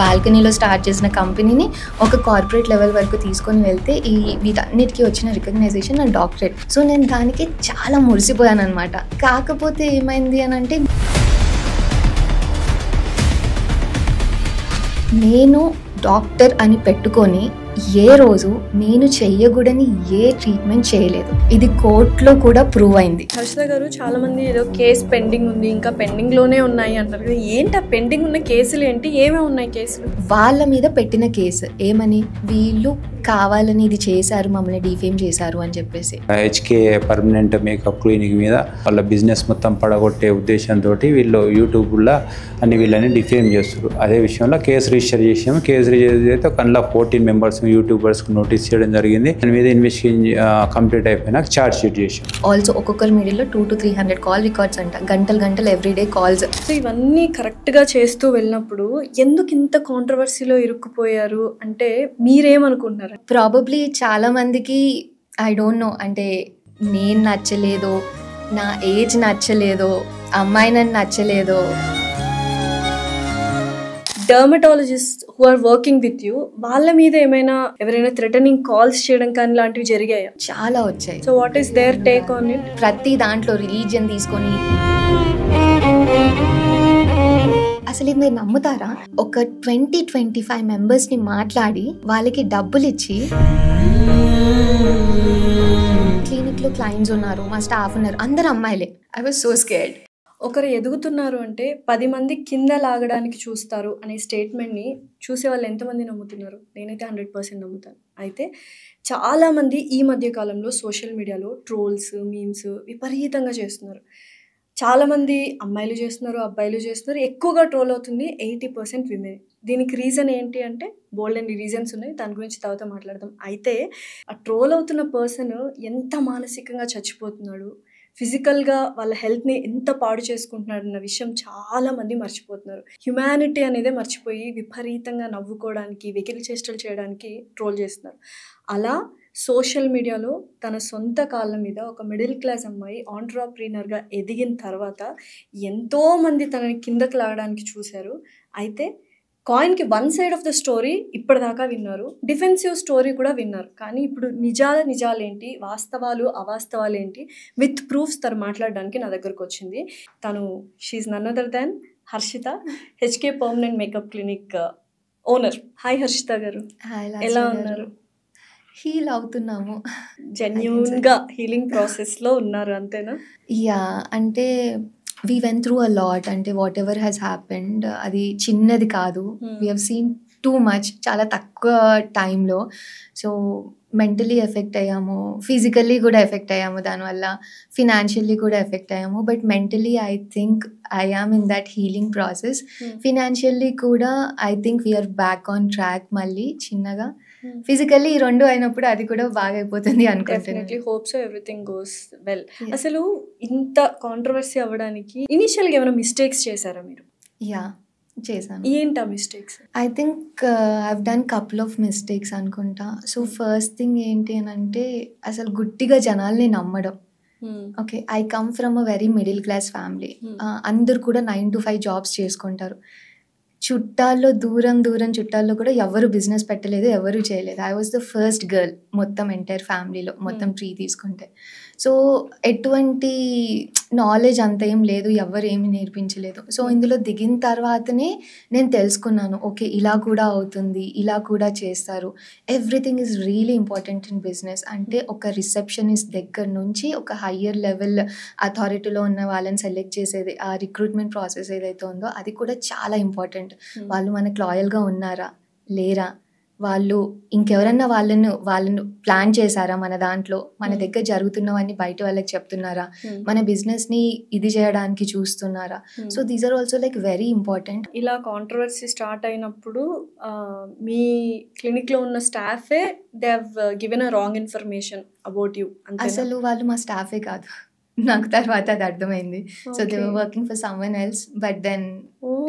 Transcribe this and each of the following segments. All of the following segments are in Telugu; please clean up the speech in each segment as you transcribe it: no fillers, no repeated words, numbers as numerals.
బాల్కనీలో స్టార్ట్ చేసిన కంపెనీని ఒక కార్పొరేట్ లెవెల్ వరకు తీసుకొని వెళ్తే వీటన్నిటికీ వచ్చిన రికగ్నైజేషన్ నా డాక్టరేట్. సో నేను దానికి చాలా మురిసిపోయాను అనమాట. కాకపోతే ఏమైంది అని అంటే, నేను డాక్టర్ అని పెట్టుకొని ఏ రోజు నేను చెయ్యకూడని ఏ ట్రీట్మెంట్ చేయలేదు. ఇది కోర్టులో కూడా ప్రూవ్ అయింది. హర్షిత గారు, చాలా మంది ఏదో కేసు పెండింగ్ ఉంది, ఇంకా పెండింగ్ లోనే ఉన్నాయి అంటారు కదా, ఏంటి ఆ పెండింగ్ ఉన్న కేసులు ఏంటి, ఏమేమి ఉన్నాయి కేసులు? వాళ్ళ మీద పెట్టిన కేసు ఏమని, వీళ్ళు కావాలని ఇది చేశారు, మమ్మల్ని డిఫేమ్ చేశారు అని చెప్పేసి. హెచ్కే పర్మనెంట్ మేకప్ క్లినిక్ మీద వాళ్ళ బిజినెస్ మొత్తం పడగొట్టే ఉద్దేశంతో వీళ్ళు యూట్యూబ్లో వీళ్ళని డిఫేమ్ చేస్తారు. అదే విషయంలో కేసు రిజిస్టర్ చేసాము. కేసు రిజిస్టర్ అయితే ఒక 14 మెంబర్స్ యూట్యూబర్స్కి నోటీస్ చేయడం జరిగింది. దాని మీద ఇన్వెస్టిగేషన్ కంప్లీట్ అయిపోయినాక ఛార్జ్ షీట్ చేసాం. ఆల్సో ఒక్కొక్కరి మీడియాలో 200 to 300 కాల్ రికార్డ్స్ అంట, గంటలు ఎవ్రీడే కాల్స్. సో ఇవన్నీ కరెక్ట్గా చేస్తూ వెళ్ళినప్పుడు ఎందుకు ఇంత కాంట్రవర్సీలో ఇరుక్కుపోయారు అంటే మీరేమనుకుంటున్నారు? ప్రాబబ్లీ చాలా మందికి ఐ డోంట్ నో, అంటే నేను నచ్చలేదో, నా ఏజ్ నచ్చలేదో, అమ్మాయి నన్ను నచ్చలేదో. Dermatologist who are working with you, వాళ్ళ మీద ఏమైనా ఎవరైనా థ్రెటనింగ్ కాల్స్ చేయడం కానీ లాంటివి జరిగాయా? చాలా వచ్చాయి. So what is their take on it? ప్రతి దాంట్లో రిలీజియన్ తీసుకొని, అసలు మీరు నమ్ముతారా, ఒక 20-25 మెంబర్స్ని మాట్లాడి వాళ్ళకి డబ్బులు ఇచ్చి, క్లినిక్లో క్లయింట్స్ ఉన్నారు, మా స్టాఫ్ ఉన్నారు, అందరు అమ్మాయిలే. I was so scared. ఒకరు ఎదుగుతున్నారు అంటే 10 మంది కింద లాగడానికి చూస్తారు అనే స్టేట్మెంట్ని చూసే వాళ్ళు ఎంతమంది నమ్ముతున్నారు? నేనైతే 100% నమ్ముతాను. అయితే చాలామంది ఈ మధ్యకాలంలో సోషల్ మీడియాలో ట్రోల్స్, మీమ్స్ విపరీతంగా చేస్తున్నారు. చాలామంది అమ్మాయిలు చేస్తున్నారు, అబ్బాయిలు చేస్తున్నారు. ఎక్కువగా ట్రోల్ అవుతుంది 80% విమెన్. దీనికి రీజన్ ఏంటి అంటే బోల్డ్ అండ్ రీజన్స్ ఉన్నాయి, దాని గురించి తర్వాత మాట్లాడదాం. అయితే ఆ ట్రోల్ అవుతున్న పర్సన్ ఎంత మానసికంగా చచ్చిపోతున్నాడు, ఫిజికల్గా వాళ్ళ హెల్త్ని ఎంత పాడు చేసుకుంటున్నాడు అన్న విషయం చాలామంది మర్చిపోతున్నారు. హ్యుమానిటీ అనేదే మర్చిపోయి విపరీతంగా నవ్వుకోవడానికి, వెకిలి చేష్టలు చేయడానికి ట్రోల్ చేస్తున్నారు. అలా సోషల్ మీడియాలో తన సొంత కాళ్ళ మీద ఒక మిడిల్ క్లాస్ అమ్మాయి ఆంట్రప్రీనర్గా ఎదిగిన తర్వాత ఎంతోమంది తనని కిందకి లాగడానికి చూశారు. అయితే కాయిన్కి 1 సైడ్ ఆఫ్ ద స్టోరీ ఇప్పటిదాకా విన్నారు, డిఫెన్సివ్ స్టోరీ కూడా విన్నారు. కానీ ఇప్పుడు నిజాలేంటి, వాస్తవాలు అవాస్తవాలు ఏంటి, విత్ ప్రూఫ్స్ తను మాట్లాడడానికి నా దగ్గరకు వచ్చింది. తను she's none other than Harshita, HK permanent makeup clinic owner. Hi Harshita garu, ఎలా ఉన్నారు? హీల్ అవుతున్నాము. జెన్యూన్గా హీలింగ్ ప్రాసెస్లో ఉన్నారు, అంతేనా? యా, అంటే we went through a lot. అంటే వాట్ ఎవర్ హ్యాస్ హ్యాపెండ్ అది చిన్నది కాదు. We have seen too much, చాలా తక్కువ టైంలో. సో మెంటలీ ఎఫెక్ట్ అయ్యాము, ఫిజికల్లీ కూడా ఎఫెక్ట్ అయ్యాము, దానివల్ల ఫినాన్షియల్లీ కూడా ఎఫెక్ట్ అయ్యాము. But mentally I think I am in that healing process. Financially కూడా I think we are back on track. మళ్ళీ చిన్నగా ఫిజికల్లీ ఈ రెండు అయినప్పుడు అది కూడా బాగా అయిపోతుంది అనుకుంటున్నాను. Hope so everything goes well. అసలు ఇంత కాంట్రవర్సీ అవ్వడానికి ఇనిషియల్గా ఏమైనా మిస్టేక్స్ చేశారా మీరు? యా, చేశాను. ఏంటా mistakes? I think I've done couple of mistakes అనుకుంటా. సో ఫస్ట్ థింగ్ ఏంటి అని అంటే, అసలు గుడ్డిగా జనాల్ని నమ్మడం. Okay, I come from a very middle class family. అందరు కూడా 9 to 5 జాబ్స్ చేసుకుంటారు. చుట్టాల్లో దూరం చుట్టాల్లో కూడా ఎవరు బిజినెస్ పెట్టలేదు, ఎవరు చేయలేదు. I was the first girl మొత్తం ఎంటైర్ ఫ్యామిలీలో, మొత్తం ట్రీ తీసుకుంటే. సో ఎటువంటి నాలెడ్జ్ అంత ఏం లేదు, ఎవరు ఏమి నేర్పించలేదు. సో ఇందులో దిగిన తర్వాతనే నేను తెలుసుకున్నాను, ఓకే ఇలా కూడా అవుతుంది, ఇలా కూడా చేస్తారు. Everything is really important in business. అంటే ఒక రిసెప్షనిస్ట్ దగ్గర నుంచి ఒక హయ్యర్ లెవెల్ అథారిటీలో ఉన్న వాళ్ళని సెలెక్ట్ చేసేది, ఆ రిక్రూట్మెంట్ ప్రాసెస్ ఏదైతే ఉందో అది కూడా చాలా ఇంపార్టెంట్. వాళ్ళు మనకు లాయల్గా ఉన్నారా లేరా, వాళ్ళు ఇంకెవరన్నా వాళ్ళను ప్లాన్ చేశారా, మన దాంట్లో మన దగ్గర జరుగుతున్నవన్నీ బయట వాళ్ళకి చెప్తున్నారా, మన బిజినెస్ని ఇది చేయడానికి చూస్తున్నారా. So these are also like very important. ఇలా కాంట్రవర్సీ స్టార్ట్ అయినప్పుడు మీ క్లినిక్లో ఉన్న స్టాఫే they have given a wrong information about you. అసలు వాళ్ళు మా స్టాఫే కాదు, నాకు తర్వాత అది అర్థమైంది. So they were working for someone else, but then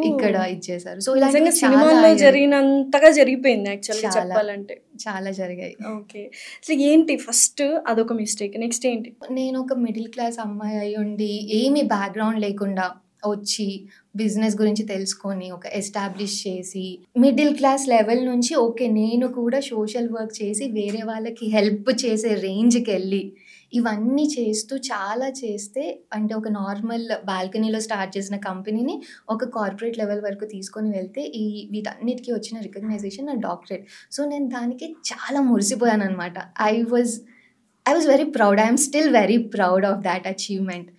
ఇక్కడ ఇచ్చేసారు. సో నిజంగా సినిమాలో జరిగినంతగా జరిగిపోయింది యాక్చువల్గా చెప్పాలంటే. చాలా జరిగాయి. ఓకే, సో ఏంటి ఫస్ట్ అదొక మిస్టేక్, నెక్స్ట్ ఏంటి? నేను ఒక మిడిల్ క్లాస్ అమ్మాయి అయి ఉండి ఏమి బ్యాక్గ్రౌండ్ లేకుండా వచ్చి బిజినెస్ గురించి తెలుసుకొని ఒక ఎస్టాబ్లిష్ చేసి మిడిల్ క్లాస్ లెవెల్ నుంచి ఓకే నేను కూడా సోషల్ వర్క్ చేసి వేరే వాళ్ళకి హెల్ప్ చేసే రేంజ్కి వెళ్ళి ఇవన్నీ చేస్తూ చాలా చేస్తే అంటే ఒక నార్మల్ బాల్కనీలో స్టార్ట్ చేసిన కంపెనీని ఒక కార్పొరేట్ లెవెల్ వరకు తీసుకొని వెళ్తే వీటన్నిటికీ వచ్చిన రికగ్నైజేషన్ నా డాక్టరేట్. సో నేను దానికి చాలా మురిసిపోయాను అనమాట. I was very proud. I'm still very proud of that achievement.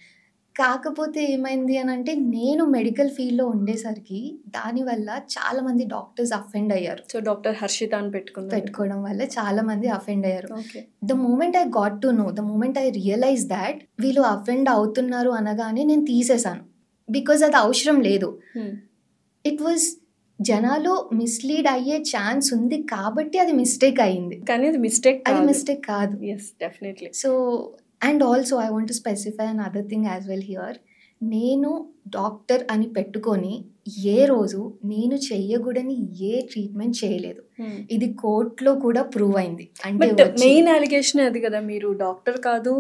కాకపోతే ఏమైంది అని అంటే నేను మెడికల్ ఫీల్డ్లో ఉండేసరికి దానివల్ల చాలా మంది డాక్టర్స్ అఫెండ్ అయ్యారు. సో డాక్టర్ హర్షిత అని పెట్టుకోవడం వల్ల చాలా మంది అఫెండ్ అయ్యారు. The moment I got to know, the moment I realize that వీళ్ళు అఫెండ్ అవుతున్నారు అనగానే నేను తీసేశాను. బికాజ్ అది అవసరం లేదు. ఇట్ వాజ్ జనాలు మిస్లీడ్ అయ్యే ఛాన్స్ ఉంది కాబట్టి అది మిస్టేక్ అయ్యింది, కానీ అది మిస్టేక్ కాదు. So and also I want to specify another thing as well here. నేను డాక్టర్ అని పెట్టుకొని ఏ రోజు నేను చెయ్యకూడని ఏ ట్రీట్మెంట్ చేయలేదు. ఇది కోర్టులో కూడా ప్రూవ్ అయింది. అంటే మెయిన్ అలిగేషన్ అది కదా, మీరు డాక్టర్ కాదు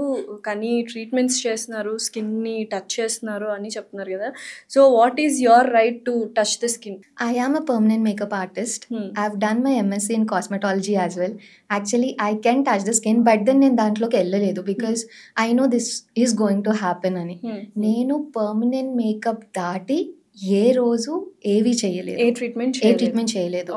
కానీ ట్రీట్మెంట్స్ చేస్తున్నారు, స్కిన్ ని టచ్ చేస్తున్నారు అని చెప్తున్నారు కదా. So what is your right to touch the skin? I am a permanent makeup artist. I have done my MSc in cosmetology as well. Actually I can touch the skin, but then నేను దాంట్లోకి వెళ్ళలేదు because I know this is going to happen అని. నేను పర్మనెంట్ మేకప్ దాటి ఏ రోజు ఏవి చేయలేదు, ఏ ట్రీట్మెంట్ చేయలేదు.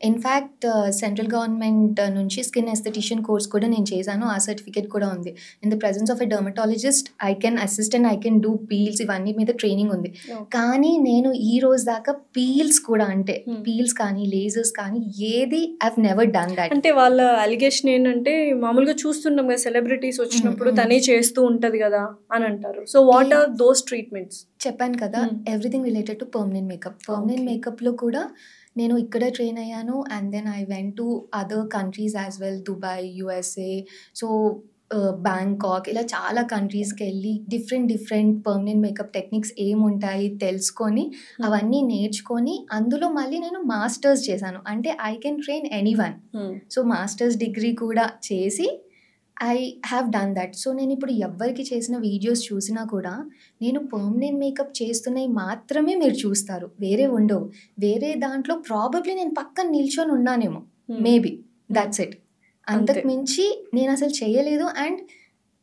ఇన్ఫ్యాక్ట్ సెంట్రల్ గవర్నమెంట్ నుంచి స్కిన్ ఎస్థెటిషియన్ కోర్స్ కూడా నేను చేశాను. ఆ సర్టిఫికేట్ కూడా ఉంది. In the presence of a dermatologist I can assist and I can do peels, ఇవన్నీ మీద ట్రైనింగ్ ఉంది. కానీ నేను ఈ రోజు దాకా పీల్స్ కూడా అంటే పీల్స్ కానీ లేజర్స్ కానీ ఏది I have never done that. అంటే వాళ్ళ అలిగేషన్ ఏంటంటే మామూలుగా చూస్తుంటాం కదా సెలబ్రిటీస్ వచ్చినప్పుడు తనే చేస్తూ ఉంటది కదా అని అంటారు. So what are those treatments? చెప్పాను కదా, everything related to permanent makeup. Permanent మేకప్లో కూడా నేను ఇక్కడ ట్రైన్ అయ్యాను and then I went to other countries as well, Dubai, USA, so Bangkok, ఇలా చాలా కంట్రీస్కి వెళ్ళి డిఫరెంట్ పర్మనెంట్ మేకప్ టెక్నిక్స్ ఏముంటాయి తెలుసుకొని అవన్నీ నేర్చుకొని అందులో మళ్ళీ నేను మాస్టర్స్ చేశాను. అంటే I can train anyone. So masters degree కూడా చేసి I have done that. So నేను ఇప్పుడు ఎవరికి చేసిన వీడియోస్ చూసినా కూడా నేను పర్మనెంట్ మేకప్ చేస్తున్నవి మాత్రమే మీరు చూస్తారు, వేరే ఉండవు. వేరే దాంట్లో ప్రాబబ్లీ నేను పక్కన నిల్చొని ఉన్నానేమో, మేబీ దట్స్ ఇట్. అంతకు మించి నేను అసలు చేయలేదు. అండ్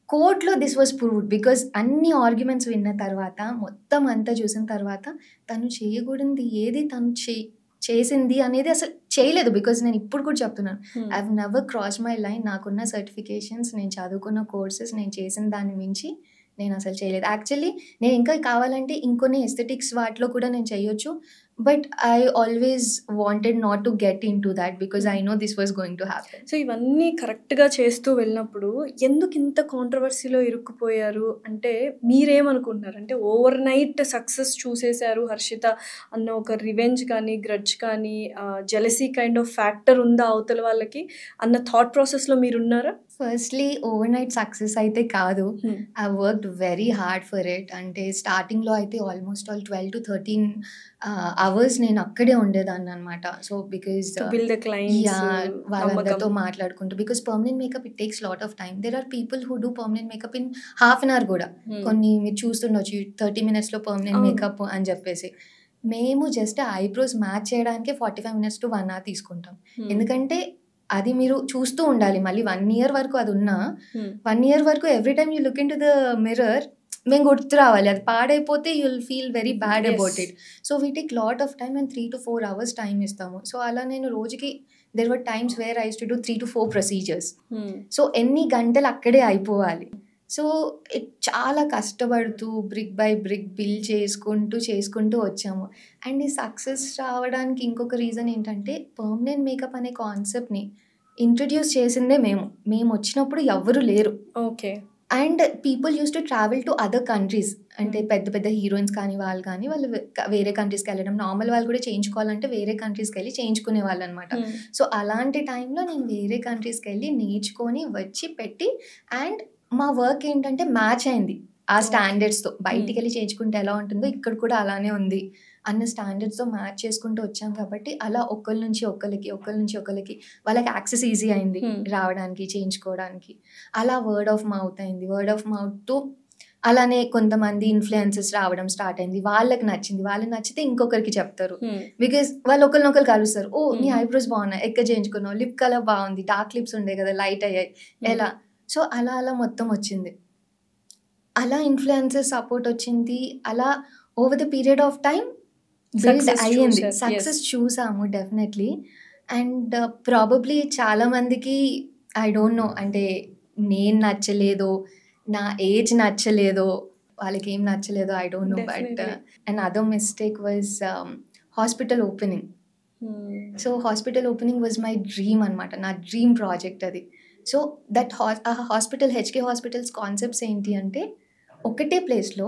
కోర్టులో దిస్ వాజ్ ప్రూవ్డ్ బికాజ్ అన్ని ఆర్గ్యుమెంట్స్ విన్న తర్వాత మొత్తం అంతా చూసిన తర్వాత తను చేయకూడదు ఏది తను చేసింది అనేది అసలు చేయలేదు. బికాజ్ నేను ఇప్పుడు కూడా చెప్తున్నాను, I have never cross my line. నాకున్న సర్టిఫికేషన్స్, నేను చదువుకున్న కోర్సెస్, నేను చేసిన దాని మించి నేను అసలు చేయలేదు. యాక్చువల్లీ నేను ఇంకా కావాలంటే ఇంకొన్ని ఎస్థెటిక్స్ వాటిలో కూడా నేను చేయొచ్చు, but I always wanted not to get in to that because I know this was going to happen. So ఇవన్నీ కరెక్ట్గా చేస్తూ వెళ్ళినప్పుడు ఎందుకు ఇంత కాంట్రవర్సీలో ఇరుక్కుపోయారు అంటే మీరేమనుకుంటున్నారు? అంటే ఓవర్ నైట్ సక్సెస్ చూసేశారు హర్షిత అన్న ఒక రివెంజ్ కానీ గ్రడ్జ్ కానీ జెలసీ కైండ్ ఆఫ్ ఫ్యాక్టర్ ఉందా అవతల వాళ్ళకి అన్న థాట్ ప్రాసెస్లో మీరున్నారా? ఫస్ట్లీ ఓవర్ నైట్ సక్సెస్ అయితే కాదు. I worked very hard for it. అంటే స్టార్టింగ్లో అయితే ఆల్మోస్ట్ 12 to 13 అవర్స్ నేను అక్కడే ఉండేదాన్ని అనమాట. సో బికాజ్ వాళ్ళందరితో మాట్లాడుకుంటూ, because permanent makeup it takes lot of time. There are people who do permanent makeup in half an hour కూడా. కొన్ని మీరు చూస్తుండొచ్చు 30 minutes పర్మనెంట్ మేకప్ అని చెప్పేసి. మేము జస్ట్ ఐబ్రోస్ మ్యాచ్ చేయడానికి 45 minutes to 1 hour తీసుకుంటాం. ఎందుకంటే అది మీరు చూస్తూ ఉండాలి. మళ్ళీ 1 year వరకు అది ఉన్నా 1 year వరకు every time you look into the mirror మేము గుర్తు రావాలి. అది పాడైపోతే you will feel very bad about it. So we take lot of time and 3 to 4 hours time ఇస్తాము. సో అలా నేను రోజుకి there were times where I used to do 3 to 4 procedures. So ఎన్ని గంటలు అక్కడే అయిపోవాలి. సో చాలా కష్టపడుతూ బ్రిక్ బై బ్రిక్ బిల్డ్ చేసుకుంటూ వచ్చాము. అండ్ ఈ సక్సెస్ రావడానికి ఇంకొక రీజన్ ఏంటంటే పర్మనెంట్ మేకప్ అనే కాన్సెప్ట్ని ఇంట్రడ్యూస్ చేసిందే మేము వచ్చినప్పుడు ఎవ్వరూ లేరు. Okay. And people use to travel to other countries. అంటే పెద్ద హీరోయిన్స్ కానీ వాళ్ళు వేరే కంట్రీస్కి వెళ్ళడం, నార్మల్ వాళ్ళు కూడా చేయించుకోవాలంటే వేరే కంట్రీస్కి వెళ్ళి చేయించుకునే వాళ్ళు అనమాట. సో అలాంటి టైంలో నేను వేరే కంట్రీస్కి వెళ్ళి నేర్చుకొని వచ్చి పెట్టి అండ్ మా వర్క్ ఏంటంటే మ్యాచ్ అయింది ఆ స్టాండర్డ్స్తో. బయటికి వెళ్ళి చేయించుకుంటే ఎలా ఉంటుందో ఇక్కడ కూడా అలానే ఉంది అన్న స్టాండర్డ్స్తో మ్యాచ్ చేసుకుంటూ వచ్చాం. కాబట్టి అలా ఒకరి నుంచి ఒకరికి వాళ్ళకి యాక్సెస్ ఈజీ అయింది రావడానికి, చేయించుకోవడానికి. అలా వర్డ్ ఆఫ్ మౌత్ అయింది. వర్డ్ ఆఫ్ మౌత్ అలానే కొంతమంది ఇన్ఫ్లుయెన్సెస్ రావడం స్టార్ట్ అయింది, వాళ్ళకి నచ్చింది, వాళ్ళకి నచ్చితే ఇంకొకరికి చెప్తారు, బికాస్ వాళ్ళు ఒకరినొకరు కలుస్తారు, ఓ నీ ఐబ్రోస్ బాగున్నాయి, ఎక్కడ చేయించుకున్నావు, లిప్ కలర్ బాగుంది, డార్క్ లిప్స్ ఉండే కదా లైట్ అయ్యాయి, ఎలా. సో అలా అలా మొత్తం వచ్చింది, అలా ఇన్ఫ్లుయెన్సెస్ సపోర్ట్ వచ్చింది, అలా over the period of time build అయ్యింది, సక్సెస్ చూసాము డెఫినెట్లీ. అండ్ ప్రాబబ్లీ చాలా మందికి ఐ డోంట్ నో, అంటే నేను నచ్చలేదో, నా ఏజ్ నచ్చలేదో, వాళ్ళకి ఏం నచ్చలేదో I don't know. But and other mistake was hospital opening. So hospital opening was my dream అనమాట, నా డ్రీమ్ ప్రాజెక్ట్ అది. So that hospital, HK hospitals concepts ఏంటి అంటే, ఒకటే ప్లేస్లో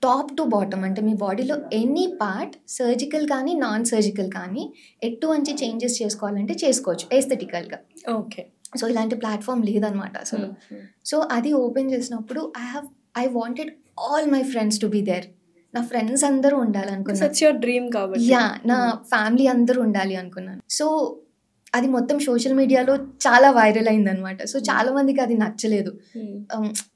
టాప్ టు బాటమ్, అంటే మీ బాడీలో ఎనీ పార్ట్, సర్జికల్ కానీ నాన్ సర్జికల్ కానీ, ఎటువంటి చేంజెస్ చేసుకోవాలంటే చేసుకోవచ్చు ఎస్థెటికల్గా. ఓకే. సో ఇలాంటి ప్లాట్ఫామ్ లేదనమాట అసలు. సో అది ఓపెన్ చేసినప్పుడు I wanted all my friends to be there. నా ఫ్రెండ్స్ అందరూ ఉండాలనుకున్నాను, యా, నా ఫ్యామిలీ అందరూ ఉండాలి అనుకున్నాను. సో అది మొత్తం సోషల్ మీడియాలో చాలా వైరల్ అయిందనమాట. సో చాలా మందికి అది నచ్చలేదు,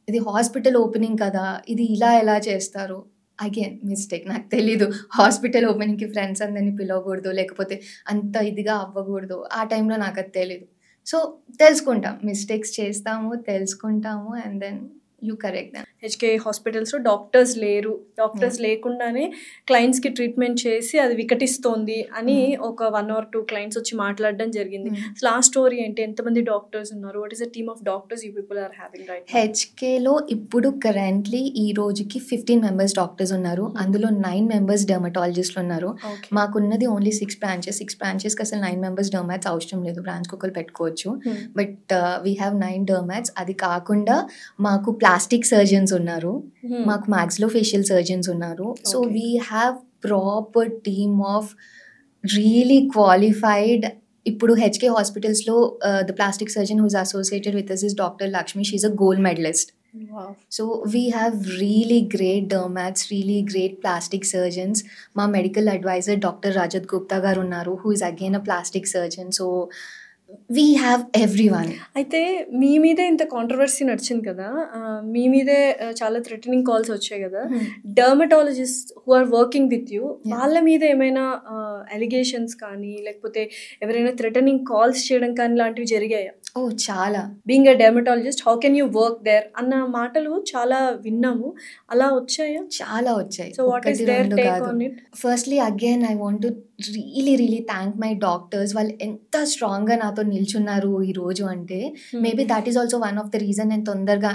ఇది హాస్పిటల్ ఓపెనింగ్ కదా, ఇది ఇలా ఎలా చేస్తారు. అగైన్ మిస్టేక్, నాకు తెలీదు హాస్పిటల్ ఓపెనింగ్కి ఫ్రెండ్స్ అందరినీ పిలవకూడదు, లేకపోతే అంత ఇదిగా అవ్వకూడదు, ఆ టైంలో నాకు అది తెలీదు. సో తెలుసుకుంటాం, మిస్టేక్స్ చేస్తాము, తెలుసుకుంటాము, and then you correct them. HK హాస్పిటల్స్లో డాక్టర్స్ లేరు, డాక్టర్స్ లేకుండానే క్లయింట్స్కి ట్రీట్మెంట్ చేసి అది వికటిస్తోంది అని ఒక 1 or 2 క్లయింట్స్ వచ్చి మాట్లాడడం జరిగింది. అసలు ఆ స్టోరీ ఏంటి, ఎంతమంది డాక్టర్స్ ఉన్నారు, what is the team of doctors you people are having right? హెచ్కేలో ఇప్పుడు కరెంట్లీ ఈ రోజుకి 15 మెంబర్స్ డాక్టర్స్ ఉన్నారు, అందులో 9 మెంబర్స్ డెర్మటాలజిస్ట్లు ఉన్నారు. మాకున్నది ఓన్లీ 6 బ్రాంచెస్కి అసలు 9 మెంబర్స్ డెర్మాట్స్ అవసరం లేదు, బ్రాంచ్కి ఒకరు పెట్టుకోవచ్చు. But we have 9 dermats. అది కాకుండా మాకు ప్లాస్టిక్ సర్జన్స్ ఉన్నారు, మాకు మ్యాక్సిలోఫేషియల్ సర్జన్స్ ఉన్నారు. So we have proper team of really qualified. ఇప్పుడు హెచ్కే హాస్పిటల్స్లో the plastic surgeon whose associated with us is doctor Lakshmi. She is a gold medallist. So we have really great dermats, really great plastic surgeons. మా medical adviser doctor Rajat Gupta garu ఉన్నారు, who is again a plastic surgeon. So we have everyone. అయితే మీ మీదే ఇంత కాంట్రవర్సీ నడిచింది కదా, మీ మీదే చాలా థ్రెటనింగ్ కాల్స్ వచ్చాయి కదా, dermatologist who are working with you, వాళ్ళ మీద ఏమైనా అలిగేషన్స్ కానీ, లేకపోతే ఎవరైనా థ్రెటనింగ్ కాల్స్ చేయడం కానీ లాంటివి జరిగాయా? ఓ చాలా. Being a dermatologist how can you work there అన్న మాటలు చాలా విన్నాము, అలా వచ్చాయా? చాలా వచ్చాయి. So what is their take on it? Firstly again I want to really thank my doctors. వాళ్ళు ఎంత స్ట్రాంగ్గా నాతో నిల్చున్నారు ఈరోజు అంటే, maybe that is also one of the reason నేను తొందరగా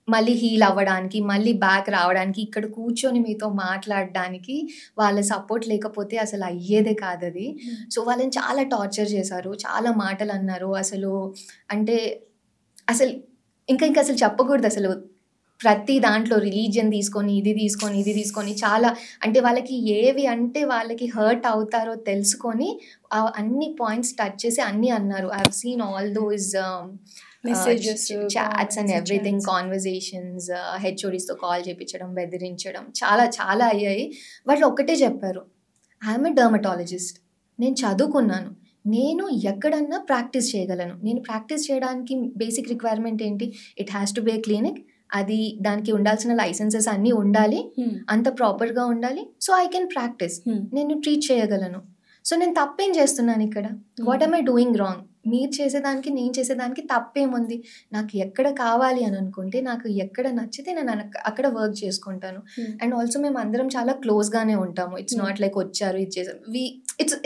మళ్ళీ హీల్ అవ్వడానికి, మళ్ళీ బ్యాక్ రావడానికి, ఇక్కడ కూర్చొని మీతో మాట్లాడడానికి వాళ్ళ సపోర్ట్ లేకపోతే అసలు అయ్యేదే కాదు అది. సో వాళ్ళని చాలా టార్చర్ చేశారు, చాలా మాటలు అన్నారు. అసలు అంటే అసలు ఇంకా అసలు చెప్పకూడదు. అసలు ప్రతి దాంట్లో రిలీజియన్ తీసుకొని, ఇది తీసుకొని చాలా, అంటే వాళ్ళకి ఏవి అంటే వాళ్ళకి హర్ట్ అవుతారో తెలుసుకొని అన్ని పాయింట్స్ టచ్ చేసి అన్నీ అన్నారు. I have seen all those messages, chats and everything, conversations, హెచ్ఓడీస్తో కాల్ చేయించడం, బెదిరించడం, చాలా చాలా అయ్యాయి. వాళ్ళు ఒక్కటే చెప్పారు, ఐఎమ్ ఎ డర్మటాలజిస్ట్, నేను చదువుకున్నాను, నేను ఎక్కడన్నా ప్రాక్టీస్ చేయగలను. నేను ప్రాక్టీస్ చేయడానికి బేసిక్ రిక్వైర్మెంట్ ఏంటి, it has to be a clinic, అది దానికి ఉండాల్సిన లైసెన్సెస్ అన్నీ ఉండాలి, అంత ప్రాపర్గా ఉండాలి. సో ఐ కెన్ ప్రాక్టీస్, నేను ట్రీట్ చేయగలను. సో నేను తప్పేం చేస్తున్నాను ఇక్కడ, what am I doing wrong? మీరు చేసేదానికి నేను చేసేదానికి తప్పేముంది? నాకు ఎక్కడ కావాలి అని అనుకుంటే, నాకు ఎక్కడ నచ్చితే నేను అక్కడ వర్క్ చేసుకుంటాను. అండ్ ఆల్సో మేము అందరం చాలా క్లోజ్గానే ఉంటాము. ఇట్స్ నాట్ లైక్ వచ్చారు ఇది చేసాం,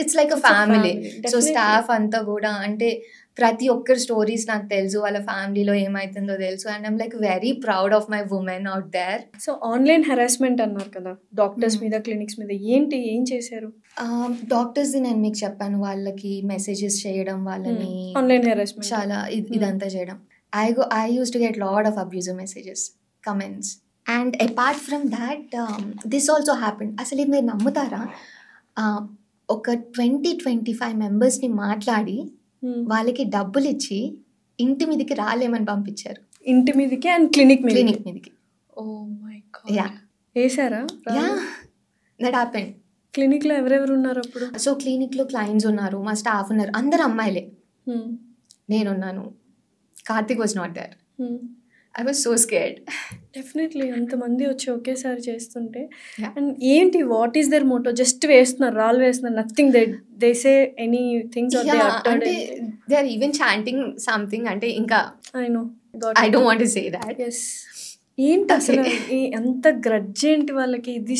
it's like a family. So staff అంతా కూడా, అంటే ప్రతి ఒక్కరి స్టోరీస్ నాకు తెలుసు, వాళ్ళ ఫ్యామిలీలో ఏమవుతుందో తెలుసు. And I'm like very proud of my women out there. So online harassment అన్నారు కదా, డాక్టర్స్ మీద, క్లినిక్స్ మీద, ఏం చేశారు? డాక్టర్స్ది నేను మీకు చెప్పాను, వాళ్ళకి మెసేజెస్ చేయడం, వాళ్ళని ఆన్లైన్ హెరాస్మెంట్ చాలా ఇదంతా చేయడం. I used to get lot of abusive messages, comments, and apart from that this also happened. అసలు ఇది మీరు నమ్ముతారా, ఒక 20-25 మెంబర్స్ని మాట్లాడి వాళ్ళకి డబ్బులు ఇచ్చి ఇంటి మీదకి రాలేమని పంపించారు. ఇంటి మీదకి అండ్ క్లినిక్ మీదకి. Oh my god. యా, వేసారా? Yeah, that happened. క్లినిక్లో ఎవరెవరు ఉన్నారు అప్పుడు? సో క్లినిక్లో క్లయింట్స్ ఉన్నారు, మా స్టాఫ్ ఉన్నారు, అందరు అమ్మాయిలే. నేనున్నాను, Karthik was not there. I was so scared. Definitely అంతమంది వచ్చి ఒకేసారి చేస్తుంటే Yeah. అండ్ ఏంటి what is their motto? Just వేస్తున్నారు, రాళ్ళు వేస్తున్నారు, nothing they say any things are they అంటే they are even chanting something. అంటే ఇంకా I know I don't want to say that. Yes. ఏంటి అసలు ఎంత గ్రడ్జ్ ఏంటి వాళ్ళకి? ఇది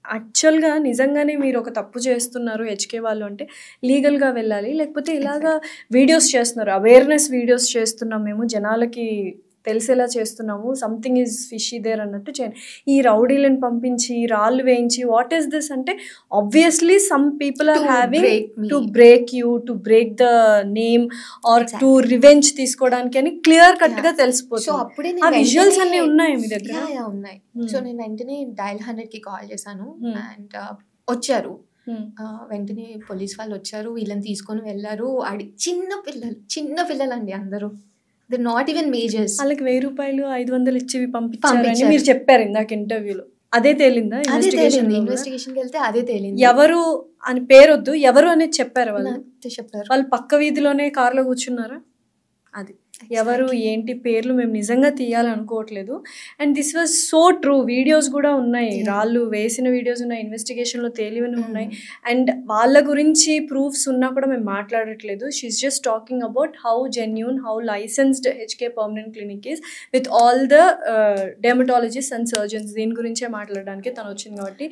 యాక్చువల్గా నిజంగానే మీరు ఒక తప్పు చేస్తున్నారు హెచ్కే వాళ్ళు అంటే లీగల్గా వెళ్ళాలి, లేకపోతే ఇలాగా వీడియోస్ చేస్తున్నారు, అవేర్నెస్ వీడియోస్ చేస్తున్నాం మేము, జనాలకి తెలిసేలా చేస్తున్నాము, సంథింగ్ ఈజ్ ఫిషీ దేర్ అన్నట్టు చేయండి. ఈ రౌడీలను పంపించి రాళ్ళు వేయించి వాట్ ఈస్ దిస్ అంటే obviously some people are having to break you, to break the name or to revenge తీసుకోవడానికి అని క్లియర్ కట్ గా తెలిసిపోతుంది. సో అప్పుడే ఆ విజువల్స్ అన్ని ఉన్నాయి మీ దగ్గర? ఉన్నాయి. సో నేను వెంటనే డయల్ 100కి కాల్ చేశాను అండ్ వచ్చారు. వెంటనే పోలీస్ వాళ్ళు వచ్చారు, వీళ్ళని తీసుకొని వెళ్ళారు. చిన్న పిల్లలు అండి అందరూ, దే నాట్ ఈవెన్ మేజర్స్. వాళ్ళకి 1000 రూపాయలు 500 ఇచ్చి పంపించారని మీరు చెప్పారు ఇందాక ఇంటర్వ్యూలో. అదే తేలిందా? ఇన్వెస్టిగేషన్కి వెళ్తే అదే తేలింది. ఎవరు అని పేరొద్దు, ఎవరు అనేది చెప్పారు వాళ్ళు? చెప్పారు. వాళ్ళు పక్క వీధిలోనే కార్లో కూర్చున్నారా? అది ఎవరు ఏంటి పేర్లు మేము నిజంగా తీయాలనుకోవట్లేదు. And this was so true. Videos కూడా ఉన్నాయి, రాళ్ళు వేసిన వీడియోస్ ఉన్నాయి, ఇన్వెస్టిగేషన్లో తేలివని ఉన్నాయి. అండ్ వాళ్ళ గురించి ప్రూఫ్స్ ఉన్నా కూడా మేము మాట్లాడట్లేదు. She's just talking about how genuine, how licensed HK permanent clinic is with all the dermatologist and surgeons. దీని గురించే మాట్లాడడానికి తను వచ్చింది కాబట్టి.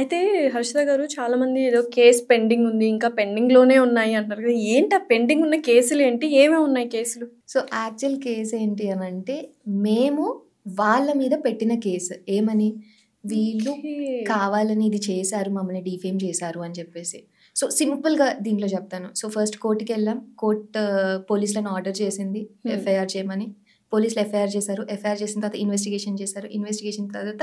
అయితే హర్షిత గారు, చాలామంది ఏదో కేసు పెండింగ్ ఉంది, ఇంకా పెండింగ్లోనే ఉన్నాయి అంటారు కదా, ఏంటి ఆ పెండింగ్ ఉన్న కేసులు ఏంటి, ఏమేమి ఉన్నాయి కేసులు? సో యాక్చువల్ కేసు ఏంటి అని అంటే, మేము వాళ్ళ మీద పెట్టిన కేసు ఏమని, వీళ్ళు కావాలని ఇది చేశారు, మమ్మల్ని డిఫేమ్ చేశారు అని చెప్పేసి. సో సింపుల్గా దీంట్లో చెప్తాను. సో ఫస్ట్ కోర్టుకి వెళ్ళాం, కోర్టు పోలీసులను ఆర్డర్ చేసింది ఎఫ్ఐఆర్ చేయమని. పోలీసులు ఎఫ్ఐఆర్ చేశారు. ఎఫ్ఐఆర్ చేసిన తర్వాత ఇన్వెస్టిగేషన్ చేశారు. ఇన్వెస్టిగేషన్ తర్వాత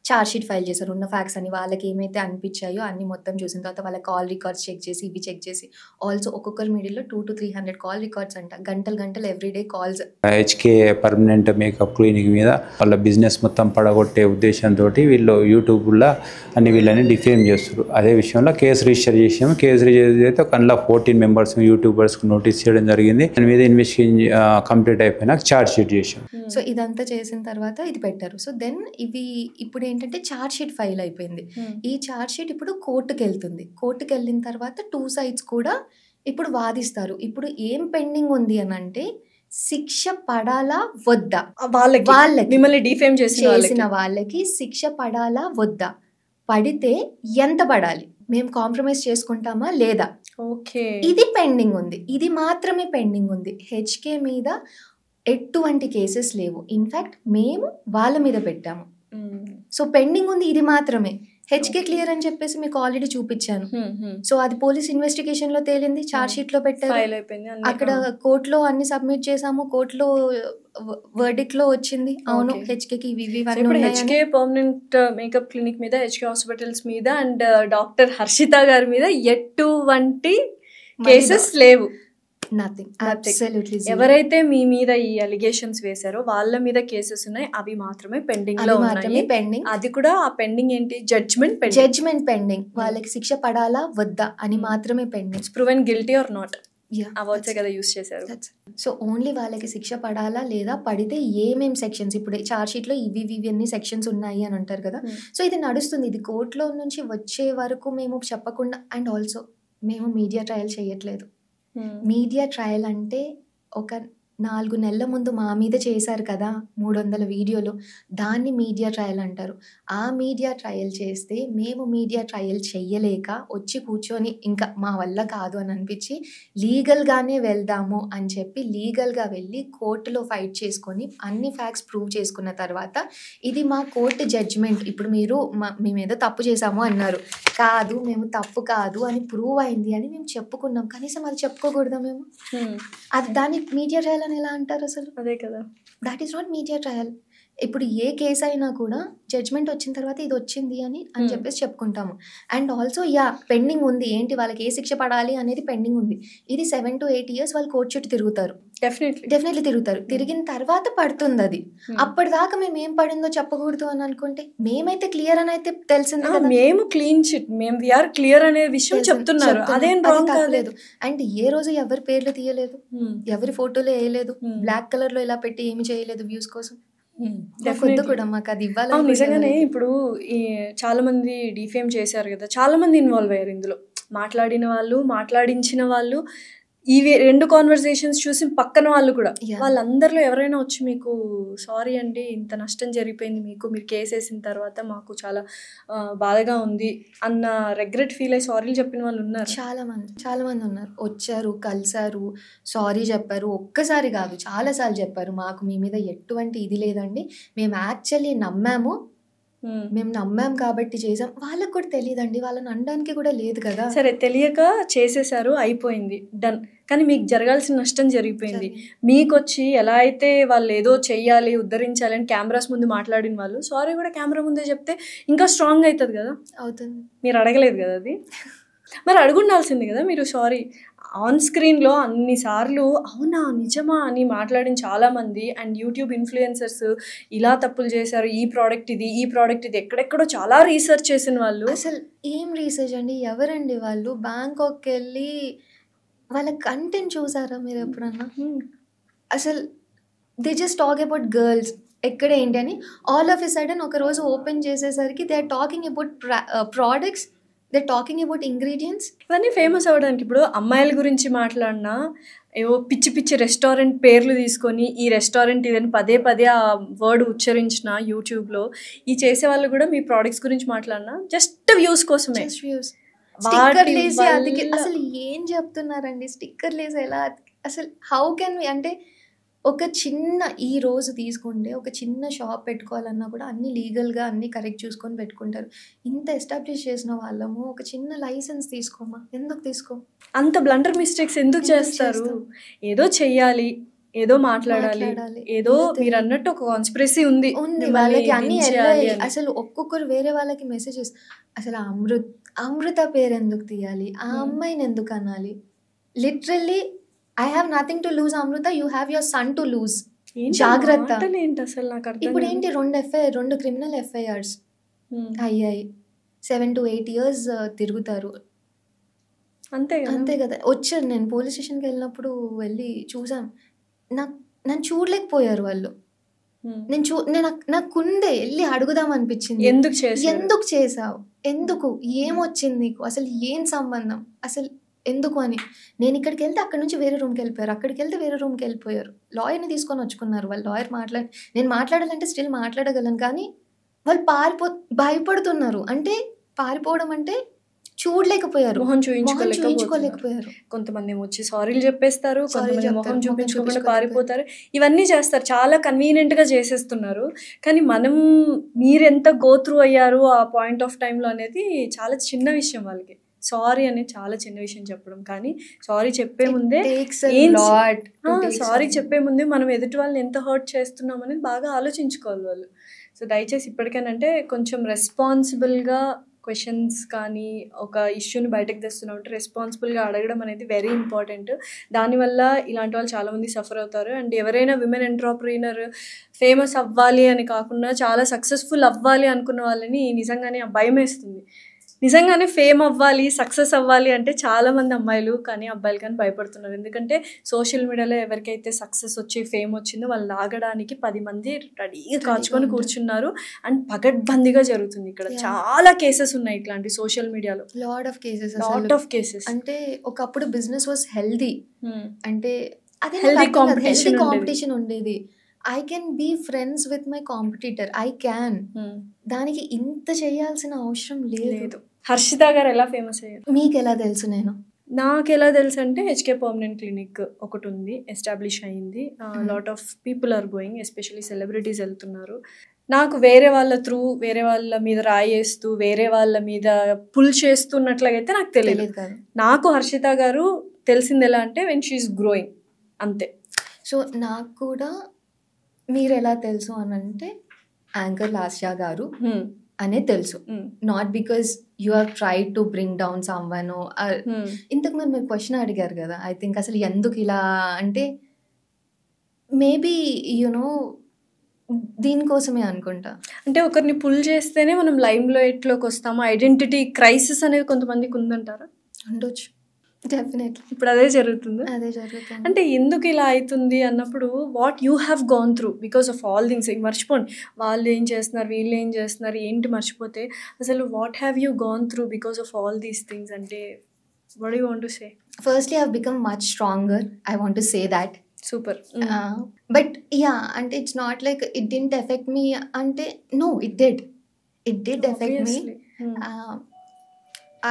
ఛార్జ్ షీట్ ఫైల్ చేశారు. ఉన్న ఫ్యాక్ట్స్ అని వాళ్ళకి ఏమైతే అనిపించాయో అన్ని మొత్తం చూసిన తర్వాత వాళ్ళ కాల్ రికార్డ్స్ చెక్ చేసి, ఇవి చెక్ చేసి, ఆల్సో ఒక్కొక్కరి మిడిల్లో 200 to 300 కాల్ రికార్డ్స్ అంట, గంటలు everyday calls. HK permanent makeup clinic మీద వాళ్ళ బిజినెస్ మొత్తం పడగొట్టే ఉద్దేశంతో వీళ్ళు యూట్యూబ్లో అన్ని వీళ్ళని డిఫేమ్ చేస్తారు. అదే విషయంలో కేసు రిజిస్టర్ చేసాము. కేసు రిజిస్టర్ అయితే ఒక 14 మెంబర్స్ యూట్యూబర్స్కి నోటీస్ చేయడం జరిగింది. దాని మీద ఇన్వెస్టిగేషన్ కంప్లీట్ అయిపోయినాక ఛార్జ్ షీట్ చేసాం. సో ఇదంతా చేసిన తర్వాత ఇది పెట్టారు. సో దెన్ ఇవి ఇప్పుడు ఏంటంటే ఛార్జ్ షీట్ ఫైల్ అయిపోయింది. ఈ ఛార్జ్ షీట్ ఇప్పుడు కోర్టుకి వెళ్తుంది. కోర్టుకి వెళ్ళిన తర్వాత 2 sides కూడా ఇప్పుడు వాదిస్తారు. ఇప్పుడు ఏం పెండింగ్ ఉంది అని అంటే, శిక్ష పడాలా వద్దా, వాళ్ళకి మిమ్మల్ని డిఫేమ్ చేసిన వాళ్ళకి శిక్ష పడాలా వద్దా, పడితే ఎంత పడాలి, మేము కాంప్రమైజ్ చేసుకుంటామా లేదా, ఓకే, ఇది పెండింగ్ ఉంది. ఇది మాత్రమే పెండింగ్ ఉంది. హెచ్కే మీద ఎటువంటి కేసెస్ లేవు. ఇన్ఫ్యాక్ట్ మేము వాళ్ళ మీద పెట్టాము. సో పెండింగ్ ఉంది ఇది మాత్రమే. హెచ్కే క్లియర్ అని చెప్పేసి మీకు ఆల్రెడీ చూపించాను. సో అది పోలీస్ ఇన్వెస్టిగేషన్ లో తేలింది, ఛార్జ్ షీట్ లో పెట్టారు, అక్కడ కోర్టులో అన్ని సబ్మిట్ చేసాము, కోర్టులో వర్డిక్ట్ లో వచ్చింది అవును హెచ్కేకి ఇవి. హెచ్కే పర్మనెంట్ మేకప్ క్లినిక్ మీద, హెచ్కే హాస్పిటల్స్ మీద అండ్ డాక్టర్ హర్షిత గారి మీద ఎటువంటి కేసెస్ లేవు. Nothing, absolutely. ఎవరైతే మీ మీద ఈ అలిగేషన్స్ వేశారో వాళ్ళ మీద కేసెస్ ఉన్నాయి, అవి మాత్రమే పెండింగ్ లో ఉన్నాయి. పెండింగ్, అది కూడా ఆ పెండింగ్ ఏంటి, జడ్జ్మెంట్ పెండింగ్. వాళ్ళకి శిక్ష పడాలా వద్దా అని మాత్రమే pending. Proven guilty are not, ఆ వర్డ్స్ కదా యూస్ చేశారు. సో ఓన్లీ వాళ్ళకి శిక్ష పడాలా లేదా, పడితే ఏమేం సెక్షన్స్, ఇప్పుడు ఛార్జ్ షీట్ లో ఇవి అన్ని సెక్షన్స్ ఉన్నాయి అని అంటారు కదా. సో ఇది నడుస్తుంది, ఇది కోర్టులో నుంచి వచ్చే వరకు మేము చెప్పకుండా. అండ్ ఆల్సో మేము మీడియా ట్రయల్ చేయట్లేదు. మీడియా ట్రయల్ అంటే ఒక 4 నెలల ముందు మా మీద చేశారు కదా 300 వీడియోలు, దాన్ని మీడియా ట్రయల్ అంటారు. ఆ మీడియా ట్రయల్ చేస్తే మేము మీడియా ట్రయల్ చెయ్యలేక వచ్చి కూర్చొని ఇంకా మా వల్ల కాదు అని అనిపించి లీగల్గానే వెళ్దాము అని చెప్పి లీగల్గా వెళ్ళి కోర్టులో ఫైట్ చేసుకొని అన్ని ఫ్యాక్ట్స్ ప్రూవ్ చేసుకున్న తర్వాత ఇది మా కోర్టు జడ్జిమెంట్. ఇప్పుడు మీరు మేము ఏదో తప్పు చేసాము అన్నారు, కాదు మేము తప్పు కాదు అని ప్రూవ్ అయింది అని మేము చెప్పుకున్నాం. కనీసం అది చెప్పుకోకూడదా మేము? అది దాన్ని మీడియా ట్రయల్ అని ఎలా అంటారు అసలు? అదే కదా, that is not media trial. ఇప్పుడు ఏ కేసు అయినా కూడా జడ్జ్మెంట్ వచ్చిన తర్వాత ఇది వచ్చింది అని చెప్పేసి చెప్పుకుంటాము. అండ్ ఆల్సో పెండింగ్ ఉంది ఏంటి, వాళ్ళకి ఏ శిక్ష పడాలి అనేది పెండింగ్ ఉంది. ఇది 7 to 8 years వాళ్ళు కోర్టు చుట్టూ తిరుగుతారు, డెఫినెట్లీ తిరుగుతారు. తిరిగిన తర్వాత పడుతుంది అది. అప్పటిదాకా మేము ఏం పడిందో చెప్పకూడదు అని అనుకుంటే, మేమైతే క్లియర్ అని అయితే తెలిసింది కదా, మేము క్లీన్ చిట్, మేము వీఆర్ క్లియర్ అనే విషయం చెప్తున్నారు, అదేం రాంగ్ కాలేదు. అండ్ ఏ రోజు ఎవరి పేర్లు తీయలేదు, ఎవరి ఫోటోలు వేయలేదు, బ్లాక్ కలర్ లో ఇలా పెట్టి ఏమి చేయలేదు వ్యూస్ కోసం. వద్దు కూడా మాకు అది ఇవ్వాలి. నిజంగానే ఇప్పుడు ఈ చాలా మంది డిఫేమ్ చేశారు కదా, చాలా మంది ఇన్వాల్వ్ అయ్యారు ఇందులో. మాట్లాడిన వాళ్ళు, మాట్లాడించిన వాళ్ళు, ఈ 2 కాన్వర్సేషన్స్ చూసి పక్కన వాళ్ళు కూడా, వాళ్ళందరిలో ఎవరైనా వచ్చి మీకు సారీ అండి ఇంత నష్టం జరిగిపోయింది మీకు, మీరు కేసు వేసిన తర్వాత మాకు చాలా బాధగా ఉంది అన్న రెగ్రెట్ ఫీల్ అయ్యి సారీలు చెప్పిన వాళ్ళు ఉన్నారు? చాలా మంది ఉన్నారు. వచ్చారు, కలిసారు, సారీ చెప్పారు. ఒక్కసారి కాదు, చాలాసార్లు చెప్పారు. మాకు మీ మీద ఎటువంటి ఇది లేదండి, మేము యాక్చువల్లీ నమ్మాము, మేము నమ్మాం కాబట్టి చేసాం. వాళ్ళకి కూడా తెలియదండి, వాళ్ళని అనడానికి కూడా లేదు కదా. సరే, తెలియక చేసేసారు, అయిపోయింది, డన్. కానీ మీకు జరగాల్సిన నష్టం జరిగిపోయింది. మీకు వచ్చి ఎలా అయితే వాళ్ళు ఏదో చెయ్యాలి, ఉద్ధరించాలి అని కెమెరాస్ ముందు మాట్లాడిన వాళ్ళు సారీ కూడా కెమెరా ముందే చెప్తే ఇంకా స్ట్రాంగ్ అవుతుంది కదా. అవుతుంది. మీరు అడగలేదు కదా అది, మరి అడుగుండాల్సింది కదా మీరు. సారీ ఆన్ స్క్రీన్లో అన్నిసార్లు అవునా నిజమా అని మాట్లాడిన చాలామంది, అండ్ యూట్యూబ్ ఇన్ఫ్లుయెన్సర్స్ ఇలా తప్పులు చేశారు, ఈ ప్రోడక్ట్ ఇది, ఈ ప్రోడక్ట్ ఇది, ఎక్కడెక్కడో చాలా రీసెర్చ్ చేసిన వాళ్ళు. అసలు ఏం రీసెర్చ్ అండి, ఎవరండి వాళ్ళు? బ్యాంకాక్కి వెళ్ళి వాళ్ళ కంటెంట్ చూసారా మీరు ఎప్పుడన్నా? అసలు they just talk about girls ఎక్కడ ఏంటి అని. ఆల్ ఆఫ్ ఎ సడన్ ఒక రోజు ఓపెన్ చేసేసరికి they are talking about products, they talking about ingredients. ఇవన్నీ ఫేమస్ అవ్వడానికి ఇప్పుడు అమ్మాయిల గురించి మాట్లాడినా, ఏవో పిచ్చి పిచ్చి రెస్టారెంట్ పేర్లు తీసుకొని ఈ రెస్టారెంట్ ఇదని పదే పదే ఆ వర్డ్ ఉచ్చరించిన యూట్యూబ్లో ఈ చేసే వాళ్ళు కూడా మీ ప్రోడక్ట్స్ గురించి మాట్లాడినా జస్ట్ వ్యూస్ కోసమే. స్టిక్కర్ లేసి అసలు ఏం చెప్తున్నారండి? స్టిక్కర్ లేసి ఎలా అసలు హౌ కెన్ వి అంటే ఒక చిన్న ఈ రోజు తీసుకుంటే ఒక చిన్న షాప్ పెట్టుకోవాలన్నా కూడా అన్ని లీగల్గా అన్ని కరెక్ట్ చూసుకొని పెట్టుకుంటారు. ఇంత ఎస్టాబ్లిష్ చేసిన వాళ్ళము ఒక చిన్న లైసెన్స్ తీసుకోమా, ఎందుకు తీసుకో? అంత బ్లండర్ మిస్టేక్స్ ఎందుకు చేస్తారు? ఏదో చెయ్యాలి, ఏదో మాట్లాడాలి, ఏదో మీరు అన్నట్టు ఒక కాన్స్పిరసీ ఉంది వాళ్ళకి అన్ని. అసలు ఒక్కొక్కరు వేరే వాళ్ళకి మెసేజెస్, అసలు అమృత పేరు ఎందుకు తీయాలి, ఆ అమ్మాయిని ఎందుకు అనాలి? Literally I have nothing to lose, Amruta. You have your son to lose. జాగ్రత్త. ఇప్పుడు ఏంటి 2 క్రిమినల్ ఎఫ్ఐఆర్స్ అయ్యాయి. 7 to 8 years తిరుగుతారు. అంతే కదా. వచ్చారు, నేను పోలీస్ స్టేషన్కి వెళ్ళినప్పుడు వెళ్ళి చూసాం. నన్ను చూడలేకపోయారు వాళ్ళు. నాకుందే వెళ్ళి అడుగుదాం అనిపించింది, ఎందుకు చేసావు, ఎందుకు, ఏమొచ్చింది నీకు, అసలు ఏం సంబంధం, అసలు ఎందుకు అని. నేను ఇక్కడికి వెళ్తే అక్కడ నుంచి వేరే రూమ్కి వెళ్ళిపోయారు, అక్కడికి వెళ్తే వేరే రూమ్కి వెళ్ళిపోయారు. లాయర్ని తీసుకొని వచ్చుకున్నారు. వాళ్ళు లాయర్ నేను మాట్లాడాలంటే స్టిల్ మాట్లాడగలను, కానీ వాళ్ళు భయపడుతున్నారు. అంటే పారిపోవడం అంటే చూడలేకపోయారు, మొహం చూయించుకోలేకపోయారు. కొంతమంది వచ్చి సారీలు చెప్పేస్తారు, కొంతమంది మొహం చూపించుకోకుండా పారిపోతారు. ఇవన్నీ చేస్తారు, చాలా కన్వీనియంట్ గా చేసేస్తున్నారు. కానీ మీరెంత గో త్రూ అయ్యారు ఆ పాయింట్ ఆఫ్ టైంలో అనేది చాలా చిన్న విషయం. వాళ్ళకి సారీ అనేది చాలా చిన్న విషయం చెప్పడం. కానీ సారీ చెప్పే ముందే మనం ఎదుటి వాళ్ళని ఎంత హర్ట్ చేస్తున్నాం అనేది బాగా ఆలోచించుకోవాలి వాళ్ళు. సో దయచేసి ఇప్పటికేనంటే కొంచెం రెస్పాన్సిబుల్గా క్వశ్చన్స్ కానీ ఒక ఇష్యూని బయటకు తెస్తున్నామంటే రెస్పాన్సిబుల్గా అడగడం అనేది వెరీ ఇంపార్టెంట్. దానివల్ల ఇలాంటి వాళ్ళు చాలామంది సఫర్ అవుతారు. అండ్ ఎవరైనా విమెన్ ఎంటర్‌ప్రెన్యూర్ ఫేమస్ అవ్వాలి అని కాకుండా చాలా సక్సెస్ఫుల్ అవ్వాలి అనుకున్న వాళ్ళని నిజంగానే భయం వేస్తుంది. నిజంగానే ఫేమ్ అవ్వాలి, సక్సెస్ అవ్వాలి అంటే చాలామంది అమ్మాయిలు కానీ అబ్బాయిలు కానీ భయపడుతున్నారు. ఎందుకంటే సోషల్ మీడియాలో ఎవరికైతే సక్సెస్ వచ్చి ఫేమ్ వచ్చిందో వాళ్ళు లాగడానికి 10 మంది రెడీగా కాచుకొని కూర్చున్నారు. అండ్ పగడ్బందీగా జరుగుతుంది. ఇక్కడ చాలా కేసెస్ ఉన్నాయి ఇట్లాంటి సోషల్ మీడియాలో. Lot of cases. అంటే ఒకప్పుడు బిజినెస్ వాజ్ హెల్దీ, అంటే అదే హెల్దీ కాంపిటీషన్ ఉండేది. I can be friends with my competitor. I can. దానికి ఇంత చేయాల్సిన అవసరం లేదు. హర్షిత గారు ఎలా ఫేమస్ అయ్యారు మీకు ఎలా తెలుసు? నాకు ఎలా తెలుసు అంటే హెచ్కే పర్మనెంట్ క్లినిక్ ఒకటి ఉంది, ఎస్టాబ్లిష్ అయ్యింది. Lot of people are going, especially celebrities వెళ్తున్నారు. నాకు వేరే వాళ్ళ త్రూ వేరే వాళ్ళ మీద రాయేస్తూ వేరే వాళ్ళ మీద పుల్ చేస్తున్నట్లయితే నాకు తెలియదు. నాకు హర్షిత గారు తెలిసింది ఎలా అంటే వెన్ షీ ఈస్ గ్రోయింగ్, అంతే. సో నాకు కూడా మీరు ఎలా తెలుసు అని అంటే యాంకర్ లాస్యా గారు అనే తెలుసు. Not because you have tried to bring down someone. ఇంతకు మీరు క్వశ్చన్ అడిగారు కదా, ఐ థింక్ అసలు ఎందుకు ఇలా అంటే మేబీ యునో దీనికోసమే అనుకుంటా. అంటే ఒకరిని పుల్ చేస్తేనే మనం లైమ్ లైట్లోకి వస్తాము. ఐడెంటిటీ క్రైసిస్ అనేది కొంతమందికి ఉందంటారా? ఉండొచ్చు. డెఫినెట్లీ ఇప్పుడు అదే జరుగుతుంది. అదే జరుగుతుంది. అంటే ఎందుకు ఇలా అవుతుంది అన్నప్పుడు what you have gone through because of all things. మర్చిపోండి వాళ్ళు ఏం చేస్తున్నారు, వీళ్ళు ఏం చేస్తున్నారు, ఏంటి మర్చిపోతే అసలు what have you gone through because of all these things అంటే what you want to say? Firstly I have become much stronger, I want to say that. Super. But yeah, అంటే it's not like it didn't effect me అంటే, no it did effect me.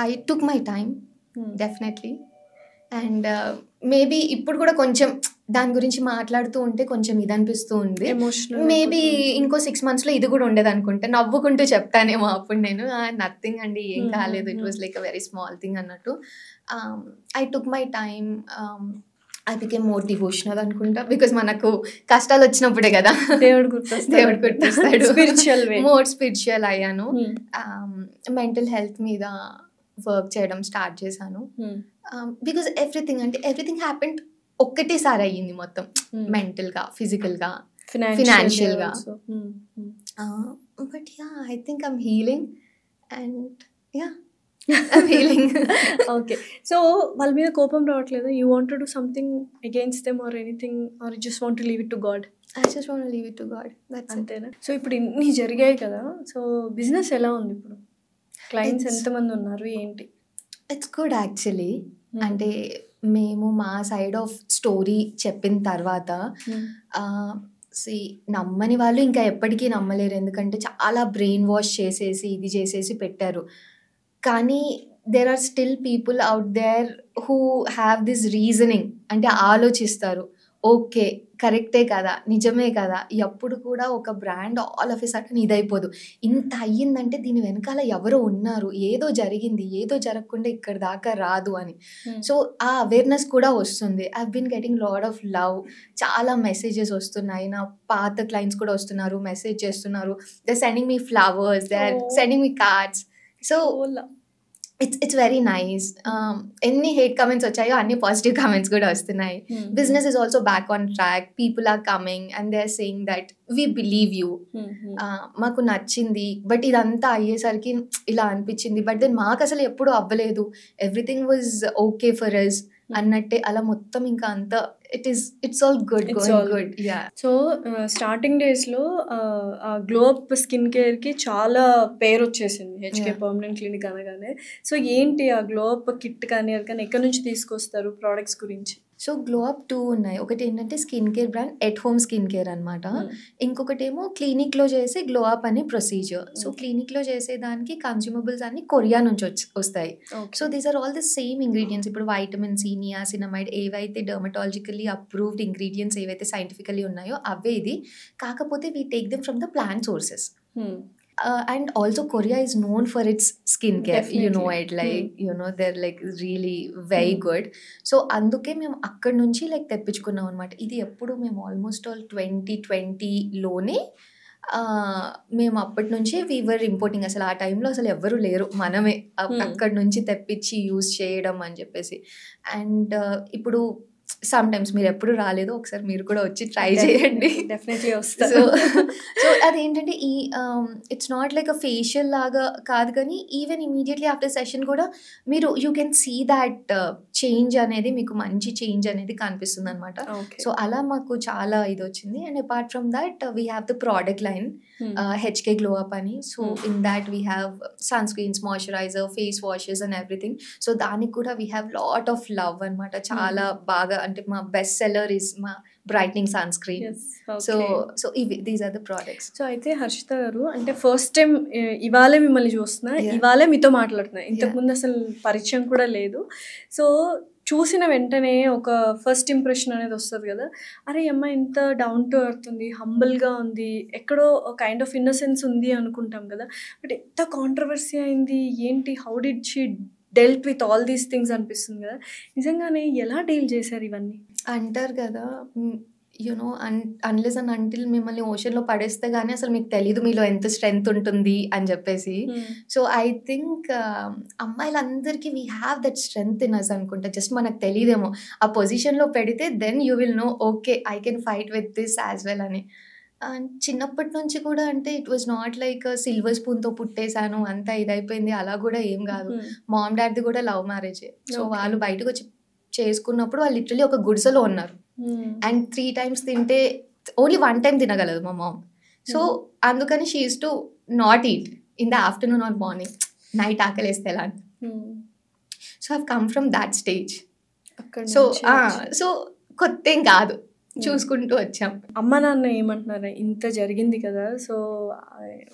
I took my time definitely. And maybe ఇప్పుడు కూడా కొంచెం దాని గురించి మాట్లాడుతూ ఉంటే కొంచెం ఇది అనిపిస్తూ ఉంది. మేబీ ఇంకో 6 monthsలో ఇది కూడా ఉండదు అనుకుంటా, నవ్వుకుంటూ చెప్తానేమో అప్పుడు నేను నథింగ్ అండి, ఏం కాలేదు, it was like a very small thing అన్నట్టు. I took my time, I became more devotional అనుకుంటా, బికాస్ మనకు కష్టాలు వచ్చినప్పుడే కదా దేవుడు గుర్తొస్తాడు. స్పిరిచువల్ వే, మోర్ స్పిరిచువల్ అయ్యాను. మెంటల్ హెల్త్ మీద వర్క్ చేయడం స్టార్ట్ చేశాను. బికాస్ ఎవ్రీథింగ్ హ్యాపెండ్ ఒక్కటేసారి అయ్యింది మొత్తం, మెంటల్గా, ఫిజికల్గా, ఫినాన్షియల్గా. But yeah, I think I'm healing and yeah I'm healing. Okay, so వాళ్ళ మీద కోపం రావట్లేదు? You want to do something against them or anything, or you just want to leave it to God? I just want to leave it to God. That's అంతేనా? సో ఇప్పుడు ఇన్ని జరిగాయి కదా, సో బిజినెస్ ఎలా ఉంది ఇప్పుడు? క్లయింట్స్ ఎంతమంది ఉన్నారు, ఏంటి? It's good actually. అంటే మేము మా సైడ్ ఆఫ్ స్టోరీ చెప్పిన తర్వాత నమ్మని వాళ్ళు ఇంకా ఎప్పటికీ నమ్మలేరు, ఎందుకంటే చాలా బ్రెయిన్ వాష్ చేసేసి ఇది చేసేసి పెట్టారు. కానీ there are still people out there who have this reasoning, అంటే ఆలోచిస్తారు, ఓకే కరెక్టే కదా, నిజమే కదా, ఎప్పుడు కూడా ఒక brand all of a sudden ఇదైపోదు. ఇంత అయ్యిందంటే దీని వెనకాల ఎవరో ఉన్నారు, ఏదో జరిగింది, ఏదో జరగకుండా ఇక్కడ దాకా రాదు అని. సో ఆ అవేర్నెస్ కూడా వస్తుంది. I been getting lot of love, చాలా మెసేజెస్ వస్తున్నాయి. నా పాత క్లయింట్స్ కూడా వస్తున్నారు, మెసేజ్ చేస్తున్నారు, they are sending me flowers, they are sending me cards. So it's very nice. ఎన్ని హేట్ కమెంట్స్ వచ్చాయో అన్ని పాజిటివ్ కమెంట్స్ కూడా వస్తున్నాయి. Business is also back on track, people are coming and they are saying that we believe you, మాకు నచ్చింది, బట్ ఇదంతా అయ్యేసరికి ఇలా అనిపించింది, బట్ దెన్ మాకు అసలు ఎప్పుడు అవ్వలేదు, everything was okay for us అన్నట్టే. అలా మొత్తం ఇంకా అంతా it's all good, good. Yeah. So starting డేస్లో గ్లో అప్ స్కిన్ కేర్కి చాలా పేరు వచ్చేసింది, హెచ్కే పర్మనెంట్ క్లినిక్ అనగానే. సో ఏంటి ఆ గ్లో అప్ కిట్ కానీ అది కానీ ఎక్కడి నుంచి తీసుకొస్తారు ప్రోడక్ట్స్ గురించి? సో గ్లో అప్ 2 ఉన్నాయి. ఒకటి ఏంటంటే skin care brand at home skin care అనమాట. ఇంకొకటి ఏమో క్లినిక్లో చేసే గ్లో అప్ అనే ప్రొసీజర్. సో క్లినిక్లో చేసేదానికి కన్స్యూమబుల్స్ అన్ని కొరియా నుంచి వస్తాయి. So these are all the same ingredients. ఇప్పుడు వైటమిన్ సి, నియాసినమైడ్, ఏవైతే డర్మటాలజికల్లీ అప్రూవ్డ్ ఇంగ్రీడియంట్స్ ఏవైతే సైంటిఫికల్లీ ఉన్నాయో అవే ఇది. కాకపోతే we take them from the plant sources. And also Korea is known for its skincare. Definitely. You know it, like you know they're like really very good. So అందుకే మేము అక్కడ నుంచి లైక్ తెప్పించుకున్నాం అనమాట. ఇది ఎప్పుడు మేము ఆల్మోస్ట్ ఆల్ 2020లోనే మేము అప్పటి నుంచి వీవర్ ఇంపోర్టింగ్. అసలు ఆ టైంలో అసలు ఎవరు లేరు, మనమే అక్కడి నుంచి తెప్పించి యూజ్ చేయడం అని చెప్పేసి. అండ్ ఇప్పుడు సమ్ టైమ్స్ మీరు ఎప్పుడు రాలేదు, ఒకసారి మీరు కూడా వచ్చి ట్రై చేయండి, డెఫినెట్లీ వస్తారు. సో అదేంటంటే ఈ it's not like a facial లాగా కాదు, కానీ ఈవెన్ ఇమీడియట్లీ ఆఫ్టర్ సెషన్ కూడా మీరు you can see that change అనేది, మీకు మంచి చేంజ్ అనేది కనిపిస్తుంది అనమాట. సో అలా మాకు చాలా ఇది వచ్చింది. And apart from that we have the product line HK glow up అని. So in that we have sunscreens, moisturiser, face washes and everything. So దానికి కూడా we have lot of love అనమాట. చాలా బాగా, అంటే మా బెస్ట్ సెల్లర్ ఇస్ మా brightening sunscreen. So these are the products. So అయితే హర్షిత గారు, అంటే ఫస్ట్ టైం ఇవాళే మిమ్మల్ని చూస్తున్నా, ఇవాళే మీతో మాట్లాడుతున్నా, ఇంతకుముందు అసలు పరిచయం కూడా లేదు. సో చూసిన వెంటనే ఒక ఫస్ట్ ఇంప్రెషన్ అనేది వస్తుంది కదా, అరే అమ్మ ఇంత డౌన్ టు ఎర్త్ ఉంది, హంబుల్గా ఉంది, ఎక్కడో కైండ్ ఆఫ్ ఇన్నోసెన్స్ ఉంది అనుకుంటాం కదా, బట్ ఎంత కాంట్రవర్సీ అయింది ఏంటి, how did she dealt with all these things అనిపిస్తుంది కదా. నిజంగానే ఎలా డీల్ చేశారు ఇవన్నీ? అంటారు కదా, యునో అన్లెస్ అండ్ అంటిల్ మిమ్మల్ని ఓషన్లో పడేస్తే కానీ అసలు మీకు తెలీదు మీలో ఎంత స్ట్రెంగ్త్ ఉంటుంది అని చెప్పేసి. సో ఐ థింక్ అమ్మాయిలందరికీ we have that strength in us అనుకుంటా, జస్ట్ మనకు తెలియదేమో. ఆ పొజిషన్లో పెడితే then you will know, okay I can fight with this as well అని. చిన్నప్పటి నుంచి కూడా అంటే it was not like silver స్పూన్తో పుట్టేశాను అంతా ఇదైపోయింది అలా కూడా ఏం కాదు. మామ్ డాడ్ది కూడా లవ్ మ్యారేజే. సో వాళ్ళు బయటకు వచ్చి చేసుకున్నప్పుడు వాళ్ళు లిటరలీ ఒక గుడిసెలో ఉన్నారు. అండ్ 3 times తింటే ఓన్లీ 1 time తినగలదు మా మామ్. సో అందుకని she use to not eat in the afternoon or morning, night ఆకలేస్తే ఎలా. So I've come from that stage. So కొత్త ఏం కాదు, చూసుకుంటూ వచ్చాం. అమ్మ నాన్న ఏమంటున్నారు ఇంత జరిగింది కదా, సో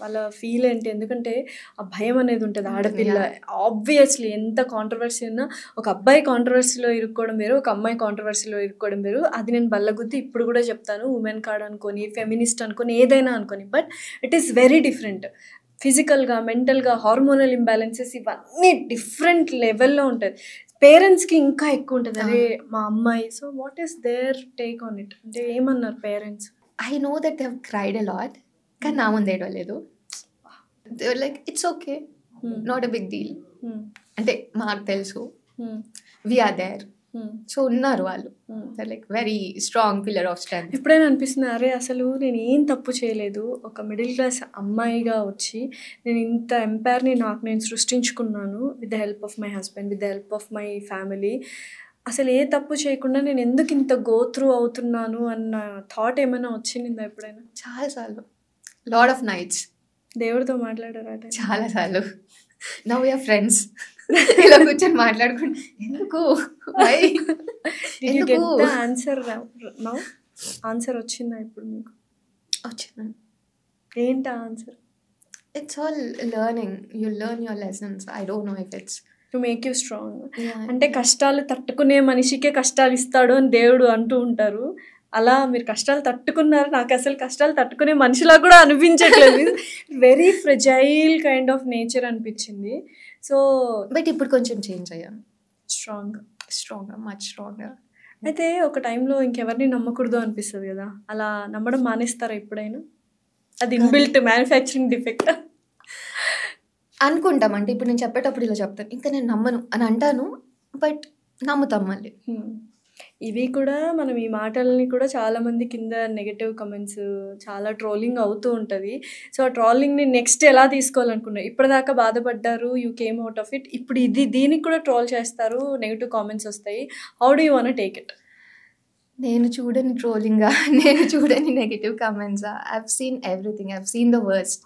వాళ్ళ ఫీల్ ఏంటి? ఎందుకంటే ఆ భయం అనేది ఉంటుంది ఆడపిల్ల. ఆబ్వియస్లీ ఎంత కాంట్రవర్సీ ఉన్నా ఒక అబ్బాయి కాంట్రవర్సీలో ఇరుక్కోవడం వేరు, ఒక అమ్మాయి కాంట్రవర్సీలో ఇరుక్కోవడం వేరు. అది నేను బల్లగుద్ది ఇప్పుడు కూడా చెప్తాను. ఉమెన్ కార్డ్ అనుకొని, ఫెమినిస్ట్ అనుకొని, ఏదైనా అనుకొని, but it is very different. ఫిజికల్గా, మెంటల్గా, హార్మోనల్ ఇంబ్యాలెన్సెస్ ఇవన్నీ డిఫరెంట్ లెవెల్లో ఉంటుంది. పేరెంట్స్కి ఇంకా ఎక్కువ ఉంటుంది, అదే మా అమ్మాయి. So what is their take on it? అంటే ఏమన్నారు parents? I know that they have cried a lot, కానీ నా ముందు ఏడవలేదు. They were like it's okay, not a big deal. అంటే మాకు తెలుసు, వీఆర్ దేర్. సో ఉన్నారు వాళ్ళు, like very strong pillar of strength. ఎప్పుడైనా అనిపిస్తుంది అరే అసలు నేను ఏం తప్పు చేయలేదు, ఒక మిడిల్ క్లాస్ అమ్మాయిగా వచ్చి నేను ఇంత ఎంపైర్ని నాకు నేను సృష్టించుకున్నాను with the help of my husband, with the help of my family, అసలు ఏ తప్పు చేయకుండా నేను ఎందుకు ఇంత గో త్రూ అవుతున్నాను అన్న థాట్ ఏమైనా వచ్చిందా ఎప్పుడైనా? చాలాసార్లు, లాట్ ఆఫ్ నైట్స్. దేవుడితో మాట్లాడారా? చాలాసార్లు. Now we are friends. ఇలా కూర్చొని మాట్లాడుకుంటూ ఎందుకు ఆన్సర్ వచ్చిందా ఇప్పుడు మీకు? వచ్చిందండి. ఏంటి answer? It's all learning. You learn your lessons. I don't no if it's to make you strong. అంటే కష్టాలు తట్టుకునే మనిషికే కష్టాలు ఇస్తాడు అని దేవుడు అంటూ ఉంటారు. అలా మీరు కష్టాలు తట్టుకున్నారు. నాకు అసలు కష్టాలు తట్టుకునే మనిషిలా కూడా అనిపించట్లేదు. Very fragile kind of nature అనిపించింది. సో బట్ ఇప్పుడు కొంచెం చేంజ్ అయ్యాను. Strong, much strong. అయితే ఒక టైంలో ఇంకెవరిని నమ్మకూడదు అనిపిస్తుంది కదా, అలా నమ్మడం మానేస్తారా ఎప్పుడైనా? అది ఇన్బిల్ట్ మ్యానుఫ్యాక్చరింగ్ డిఫెక్ట్ అనుకుంటాం. అంటే ఇప్పుడు నేను చెప్పేటప్పుడు ఇలా చెప్తాను, ఇంకా నేను నమ్మను అని అంటాను, బట్ నమ్ముతాం మళ్ళీ. ఇవి కూడా మనం ఈ మాటలని కూడా చాలామంది కింద నెగటివ్ కమెంట్స్, చాలా ట్రోలింగ్ అవుతూ ఉంటుంది. సో ఆ ట్రోలింగ్ని నెక్స్ట్ ఎలా తీసుకోవాలనుకున్నారు? ఇప్పటిదాకా బాధపడ్డారు, you came out of it. ఇప్పుడు దీనికి కూడా ట్రోల్ చేస్తారు, నెగటివ్ కామెంట్స్ వస్తాయి. How do you want to take it? నేను చూడని ట్రోలింగా, నేను చూడని నెగటివ్ కామెంట్సా? I've seen everything. I've seen the worst.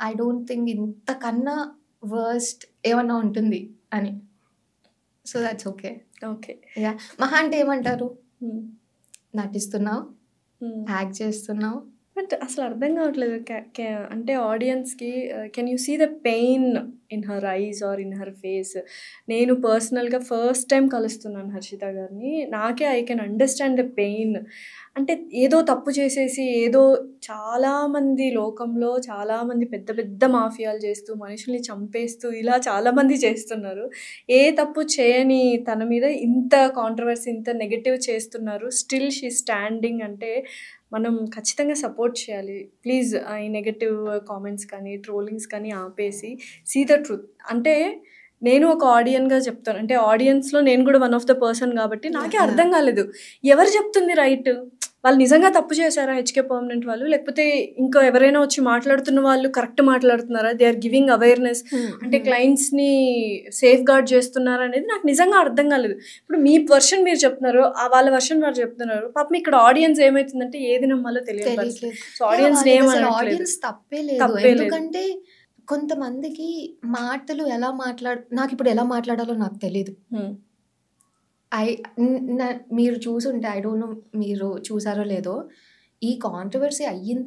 I don't think ఇంతకన్నా వర్స్ట్ ఏమన్నా ఉంటుంది అని. So that's okay. యా, మహా అంటే ఏమంటారు, నటిస్తున్నావు, యాక్ట్ చేస్తున్నావు. బట్ అసలు అర్థం కావట్లేదు అంటే ఆడియన్స్కి, can you see the pain in her eyes or in her face? నేను పర్సనల్గా ఫస్ట్ టైం కలుస్తున్నాను హర్షిత గారిని. నాకే I can understand the pain. అంటే ఏదో తప్పు చేసేసి, ఏదో చాలామంది లోకంలో చాలామంది పెద్ద పెద్ద మాఫియాలు చేస్తూ, మనుషుల్ని చంపేస్తూ, ఇలా చాలామంది చేస్తున్నారు. ఏ తప్పు చేయని తన మీద ఇంత కాంట్రవర్సీ, ఇంత నెగటివ్ చేస్తున్నారు. Still she standing. అంటే మనం ఖచ్చితంగా సపోర్ట్ చేయాలి. ప్లీజ్ ఈ నెగటివ్ కామెంట్స్ కానీ, ట్రోలింగ్స్ కానీ ఆపేసి సీ ద ట్రూత్. అంటే నేను ఒక ఆడియన్గా చెప్తాను, అంటే ఆడియన్స్లో నేను కూడా వన్ ఆఫ్ ద పర్సన్ కాబట్టి నాకే అర్థం కాలేదు ఎవరు చెప్తుంది రైట్. వాళ్ళు నిజంగా తప్పు చేశారా హెచ్కే పర్మనెంట్ వాళ్ళు, లేకపోతే ఇంకా ఎవరైనా వచ్చి మాట్లాడుతున్న వాళ్ళు కరెక్ట్ మాట్లాడుతున్నారా? దే ఆర్ గివింగ్ అవేర్నెస్, అంటే క్లయింట్స్ని సేఫ్ గార్డ్ చేస్తున్నారా అనేది నాకు నిజంగా అర్థం కాలేదు. ఇప్పుడు మీ వర్షన్ మీరు చెప్తున్నారు, వాళ్ళ వర్షన్ వాళ్ళు చెప్తున్నారు. పాపం ఇక్కడ ఆడియన్స్ ఏమవుతుందంటే ఏది నమ్మాలో తెలియదు. సో ఆడియన్స్ తప్పే లేదు, ఎందుకంటే కొంతమందికి మాటలు నాకు ఇప్పుడు ఎలా మాట్లాడాలో నాకు తెలీదు. మీరు చూసుంటే, ఐ డోంట్ నో మీరు చూసారో లేదో, ఈ కాంట్రవర్సీ అయిన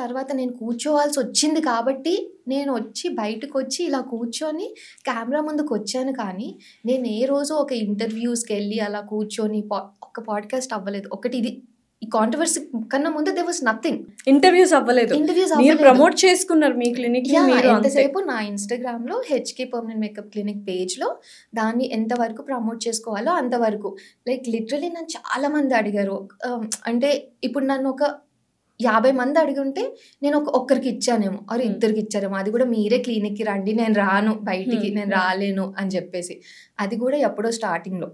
తర్వాత నేను కూర్చోవాల్సి వచ్చింది కాబట్టి నేను బయటకు వచ్చి ఇలా కూర్చొని కెమెరా ముందుకు వచ్చాను. కానీ నేను ఏ రోజు ఒక ఇంటర్వ్యూస్కి వెళ్ళి అలా కూర్చొని ఒక పాడ్కాస్ట్ అవ్వలేదు. ఒకటి ఇది, ఈ కాంట్రవర్సీ కన్నా ముందు దేర్ వాస్ నథింగ్. ఇంటర్వ్యూస్ అవ్వలేదు, ప్రమోట్ చేసుకున్నారు మీ క్లినిక్. ఎంతసేపు నా ఇన్స్టాగ్రామ్లో హెచ్కే పర్మనెంట్ మేకప్ క్లినిక్ పేజ్లో దాన్ని ఎంతవరకు ప్రమోట్ చేసుకోవాలో అంతవరకు. లైక్ లిటరలీ నన్ను చాలా మంది అడిగారు. అంటే ఇప్పుడు నన్ను ఒక 50 మంది అడిగి ఉంటే నేను ఒక్కరికి ఇచ్చానేమో, ఆరు ఇద్దరికి ఇచ్చారేమో. అది కూడా మీరే క్లినిక్కి రండి, నేను రాను బయటికి, నేను రాలేను అని చెప్పేసి. అది కూడా ఎప్పుడో స్టార్టింగ్లో.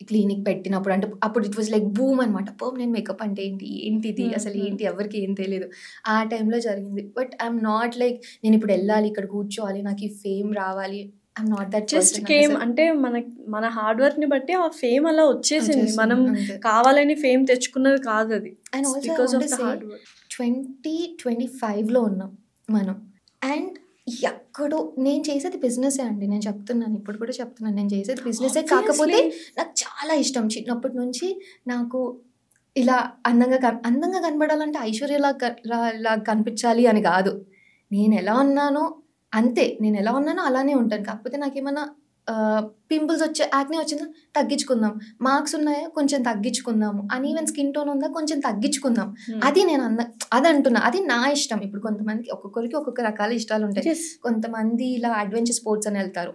క్లినిక్ పెట్టినప్పుడు, అంటే అప్పుడు ఇట్ వాజ్ లైక్ బూమ్ అనమాట. పర్మనెంట్ మేకప్ అంటే ఏంటిది అసలు ఏంటి, ఎవరికి ఏం తెలియదు. ఆ టైంలో జరిగింది. బట్ ఐఎమ్ నాట్ లైక్ నేను ఇప్పుడు వెళ్ళాలి, ఇక్కడ కూర్చోవాలి, నాకు ఈ ఫేమ్ రావాలి. I'm not that just came. అంటే మన హార్డ్ వర్క్ ని బట్టి ఆ ఫేమ్ అలా వచ్చేసింది. మనం కావాలని ఫేమ్ తెచ్చుకున్నది కాదు అది. అండ్ ఆల్సో 2025లో ఉన్నాం మనం. అండ్ ఎక్కడో నేను చేసేది బిజినెసే అండి, నేను చెప్తున్నాను, ఇప్పుడు కూడా చెప్తున్నాను, నేను చేసేది బిజినెసే. కాకపోతే నాకు చాలా ఇష్టం చిన్నప్పటి నుంచి. నాకు ఇలా అందంగా కనబడాలంటే ఐశ్వర్యలా కనిపించాలి అని కాదు. నేను ఎలా ఉన్నానో అంతే, నేను ఎలా ఉన్నానో అలానే ఉంటాను. కాకపోతే నాకేమన్నా పింపుల్స్ వచ్చే, యాక్నే వచ్చిందా తగ్గించుకుందాం, మార్క్స్ ఉన్నాయా కొంచెం తగ్గించుకుందాము, అన్ఈవెన్ స్కిన్ టోన్ ఉందా కొంచెం తగ్గించుకుందాం. అది నేను అది అంటున్నా, అది నా ఇష్టం. ఇప్పుడు కొంతమందికి ఒక్కొక్కరికి ఒక్కొక్క రకాల ఇష్టాలు ఉంటాయి. కొంతమంది ఇలా అడ్వెంచర్ స్పోర్ట్స్ అని వెళ్తారు,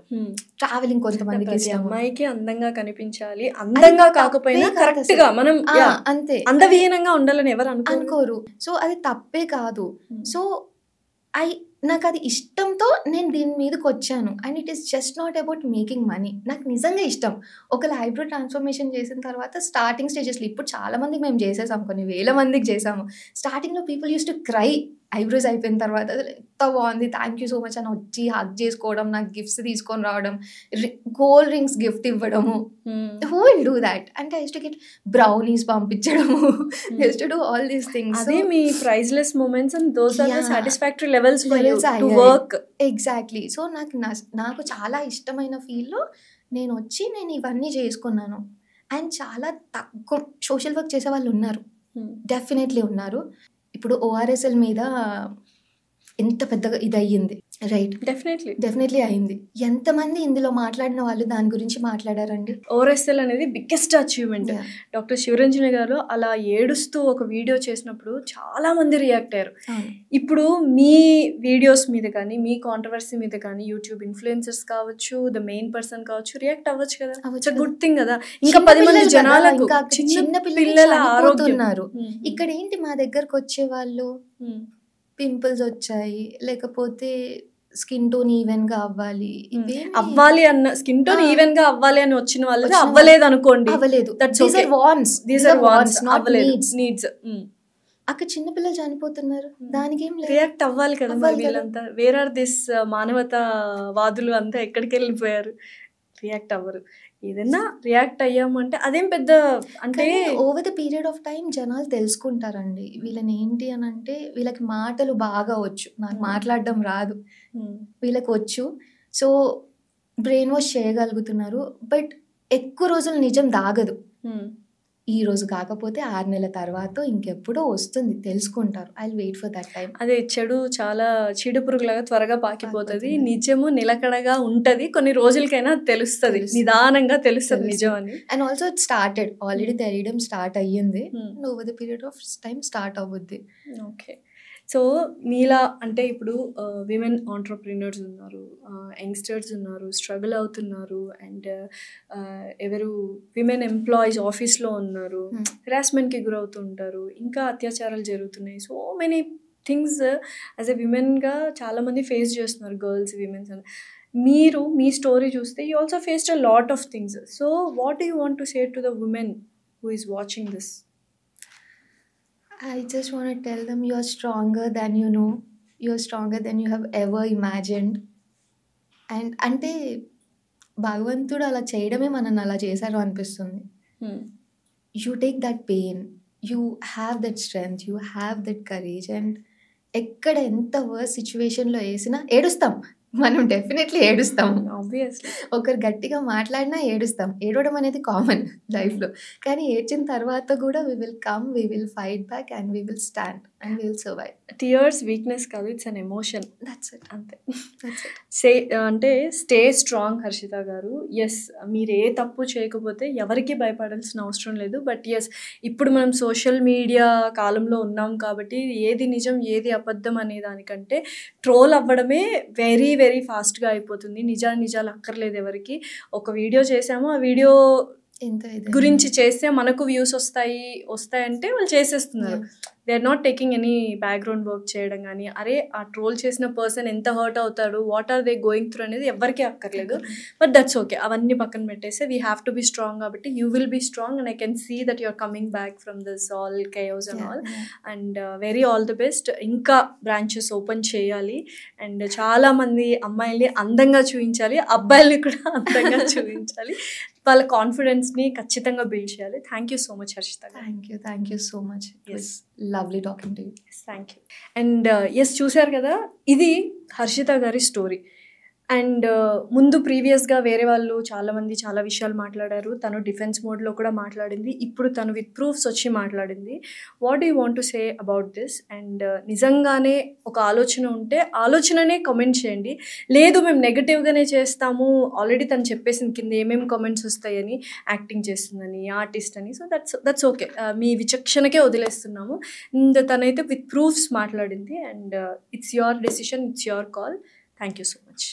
ట్రావెలింగ్ కొంతమందికి ఇష్టం. అమ్మాయికి అందంగా కనిపించాలి, అందంగా కాకపోయినా కరెక్ట్ గా మనం అంతే అందవిహీనంగా ఉండాలని ఎవరు అనుకోరు. సో అది తప్పే కాదు. సో నాకు అది ఇష్టంతో నేను దీని మీదకి వచ్చాను. And it is just not about making money. నాకు నిజంగా ఇష్టం. ఒకవేళ ఐబ్రో ట్రాన్స్ఫర్మేషన్ చేసిన తర్వాత స్టార్టింగ్ స్టేజెస్లో, ఇప్పుడు చాలా మందికి మేము చేసేసాము, కొన్ని వేల మందికి చేసాము. స్టార్టింగ్లో people use to cry eyebrows అయిపోయిన తర్వాత, ఎంత బాగుంది, థ్యాంక్ యూ సో మచ్ అని వచ్చి హగ్ చేసుకోవడం, నాకు గిఫ్ట్స్ తీసుకొని రావడం, గోల్డ్ రింగ్స్ గిఫ్ట్ ఇవ్వడము. Who will do that? అంటే I use to get brownies పంపించడము, I use to do all these things. అదే మీ priceless moments and those are the satisfactory levels for you to work. Exactly. So నాకు చాలా ఇష్టమైన ఫీల్డ్లో నేను వచ్చి నేను ఇవన్నీ చేసుకున్నాను. అండ్ చాలా తక్కువ సోషల్ వర్క్ చేసే వాళ్ళు ఉన్నారు, డెఫినెట్లీ ఉన్నారు. ఇప్పుడు ఓఆర్ఎస్ఎల్ మీద ఎంత పెద్దగా ఇది అయ్యింది, రైట్? డెఫినెట్లీ అయింది. ఎంతమంది ఇందులో మాట్లాడిన వాళ్ళు దాని గురించి మాట్లాడారండి. ఓఆర్ఎస్ఎల్ అనేది బిగ్గెస్ట్ అచీవ్మెంట్. డాక్టర్ శివరంజని గారు అలా ఏడుస్తూ ఒక వీడియో చేసినప్పుడు చాలా మంది రియాక్ట్ అయ్యారు. ఇప్పుడు మీ వీడియోస్ మీద కానీ, మీ కాంట్రవర్సీ మీద కానీ యూట్యూబ్ ఇన్ఫ్లుయెన్సర్స్ కావచ్చు, ద మెయిన్ పర్సన్ కావచ్చు, రియాక్ట్ అవ్వచ్చు కదా. ఇట్స్ గుడ్ థింగ్ కదా. ఇంకా 10 మంది జనాలకు, చిన్న పిల్లల ఆరోగ్యం. ఇక్కడ ఏంటి, మా దగ్గరకు వచ్చే వాళ్ళు పింపుల్స్ వచ్చాయి, లేకపోతే స్కిన్ టోన్ ఈవెన్ గా అవ్వాలి అన్న, స్కిన్ టోన్ ఈవెన్ గా అవ్వాలి అని వచ్చిన వాళ్ళు అవ్వలేదు అనుకోండి, అవ్వలేదు. నీడ్స్. అక్కడ చిన్నపిల్లలు చనిపోతున్నారు, దానికి ఏం రియాక్ట్ అవ్వాలి కదా. వీళ్ళంతా వేర్ ఆర్ దిస్ మానవతా వాదులు అంతా ఎక్కడికి వెళ్ళిపోయారు? రియాక్ట్ అవ్వరు. ఏదైనా రియాక్ట్ అయ్యామంటే అదేం పెద్ద, అంటే over the period of time జనాలు తెలుసుకుంటారండి వీళ్ళని ఏంటి అని. అంటే వీళ్ళకి మాటలు బాగా వచ్చు, నాకు మాట్లాడడం రాదు, వీళ్ళకి వచ్చు. సో బ్రెయిన్ వాష్ చేయగలుగుతున్నారు. బట్ ఎక్కువ రోజులు నిజం దాగదు. ఈ రోజు కాకపోతే 6 నెలల తర్వాత ఇంకెప్పుడో వస్తుంది, తెలుసుకుంటారు. I will wait for that time. అదే చెడు చాలా చీడ పురుగులాగా త్వరగా పాకిపోతుంది, నిజము నిలకడగా ఉంటది, కొన్ని రోజులకైనా తెలుస్తుంది, నిదానంగా తెలుస్తుంది నిజం అని. And also it started, already తెలియడం స్టార్ట్ అయ్యింది. Over the period of time start అవుద్ది. ఓకే. సో మీలా అంటే ఇప్పుడు విమెన్ ఆంటర్ప్రినర్స్ ఉన్నారు, యంగ్స్టర్స్ ఉన్నారు, స్ట్రగుల్ అవుతున్నారు, అండ్ ఎవరు విమెన్ ఎంప్లాయీస్ ఆఫీస్లో ఉన్నారు, హెరాస్మెంట్కి గురవుతుంటారు, ఇంకా అత్యాచారాలు జరుగుతున్నాయి. So many things as a విమెన్గా చాలామంది ఫేస్ చేస్తున్నారు, గర్ల్స్, విమెన్స్ అని. మీరు మీ స్టోరీ చూస్తే you also faced a lot of things. So what do you want to say to the women who is watching this? I just want to tell them you are stronger than you know. You are stronger than you have ever imagined. And అంటే భగవంతుడు అలా చేయడమే మనల్ని అలా చేశారు అనిపిస్తుంది. You take that pain, you have that strength, you have that courage. And ఎక్కడ ఎంత వర్స్ సిచ్యువేషన్లో వేసినా ఏడుస్తాం మనం, డెఫినెట్లీ ఏడుస్తాం. ఆబ్వియస్లీ ఒకరు గట్టిగా మాట్లాడినా ఏడుస్తాం, ఏడవడం అనేది కామన్ లైఫ్లో. కానీ ఏడ్చిన తర్వాత కూడా we will come, we will fight back and we will stand and we will survive. Tears weakness కాదు, it's an emotion. That's it, అంతే. అంటే స్టే స్ట్రాంగ్ హర్షిత గారు. ఎస్, మీరు ఏ తప్పు చేయకపోతే ఎవరికి భయపడాల్సిన అవసరం లేదు. బట్ ఎస్, ఇప్పుడు మనం సోషల్ మీడియా కాలంలో ఉన్నాం కాబట్టి ఏది నిజం ఏది అబద్ధం అనే దానికంటే ట్రోల్ అవ్వడమే వెరీ వెరీ ఫాస్ట్గా అయిపోతుంది. నిజాలు అక్కర్లేదు ఎవరికి. ఒక వీడియో చేసాము, ఆ వీడియో గురించి చేస్తే మనకు వ్యూస్ వస్తాయంటే వాళ్ళు చేసేస్తున్నారు. They are not taking any background work చేయడం కానీ, అరే ఆ ట్రోల్ చేసిన పర్సన్ ఎంత హర్ట్ అవుతాడు, what are they going through అనేది ఎవరికీ అక్కర్లేదు. బట్ దట్స్ ఓకే, అవన్నీ పక్కన పెట్టేసి we have to be strong. కాబట్టి you will be strong and I can see that you're coming back from this all chaos and all. And very all the best. ఇంకా బ్రాంచెస్ ఓపెన్ చేయాలి అండ్ చాలామంది అమ్మాయిల్ని అందంగా చూపించాలి, అబ్బాయిల్ని కూడా అందంగా చూపించాలి, వాళ్ళ కాన్ఫిడెన్స్ని ఖచ్చితంగా బిల్డ్ చేయాలి. Thank you so much Harshita. Thank you so much. Lovely talking to you. Thank you. And yes, చూశారు కదా, ఇది హర్షిత గారి స్టోరీ. అండ్ ముందు ప్రీవియస్గా వేరే వాళ్ళు చాలామంది చాలా విషయాలు మాట్లాడారు. తను డిఫెన్స్ మోడ్లో కూడా మాట్లాడింది, ఇప్పుడు తను విత్ ప్రూఫ్స్ వచ్చి మాట్లాడింది. What do you want to say about this? And నిజంగానే ఒక ఆలోచన ఉంటే ఆలోచననే కామెంట్ చేయండి. లేదు మేము నెగటివ్గానే చేస్తాము, ఆల్రెడీ తను చెప్పేసింది కింద ఏమేమి కామెంట్స్ వస్తాయని, యాక్టింగ్ చేస్తుందని, ఆర్టిస్ట్ అని. సో దట్స్ ఓకే, మీ విచక్షణకే వదిలేస్తున్నాము. అండ్ తనైతే విత్ ప్రూఫ్స్ మాట్లాడింది. And it's your decision, it's your call. Thank you so much.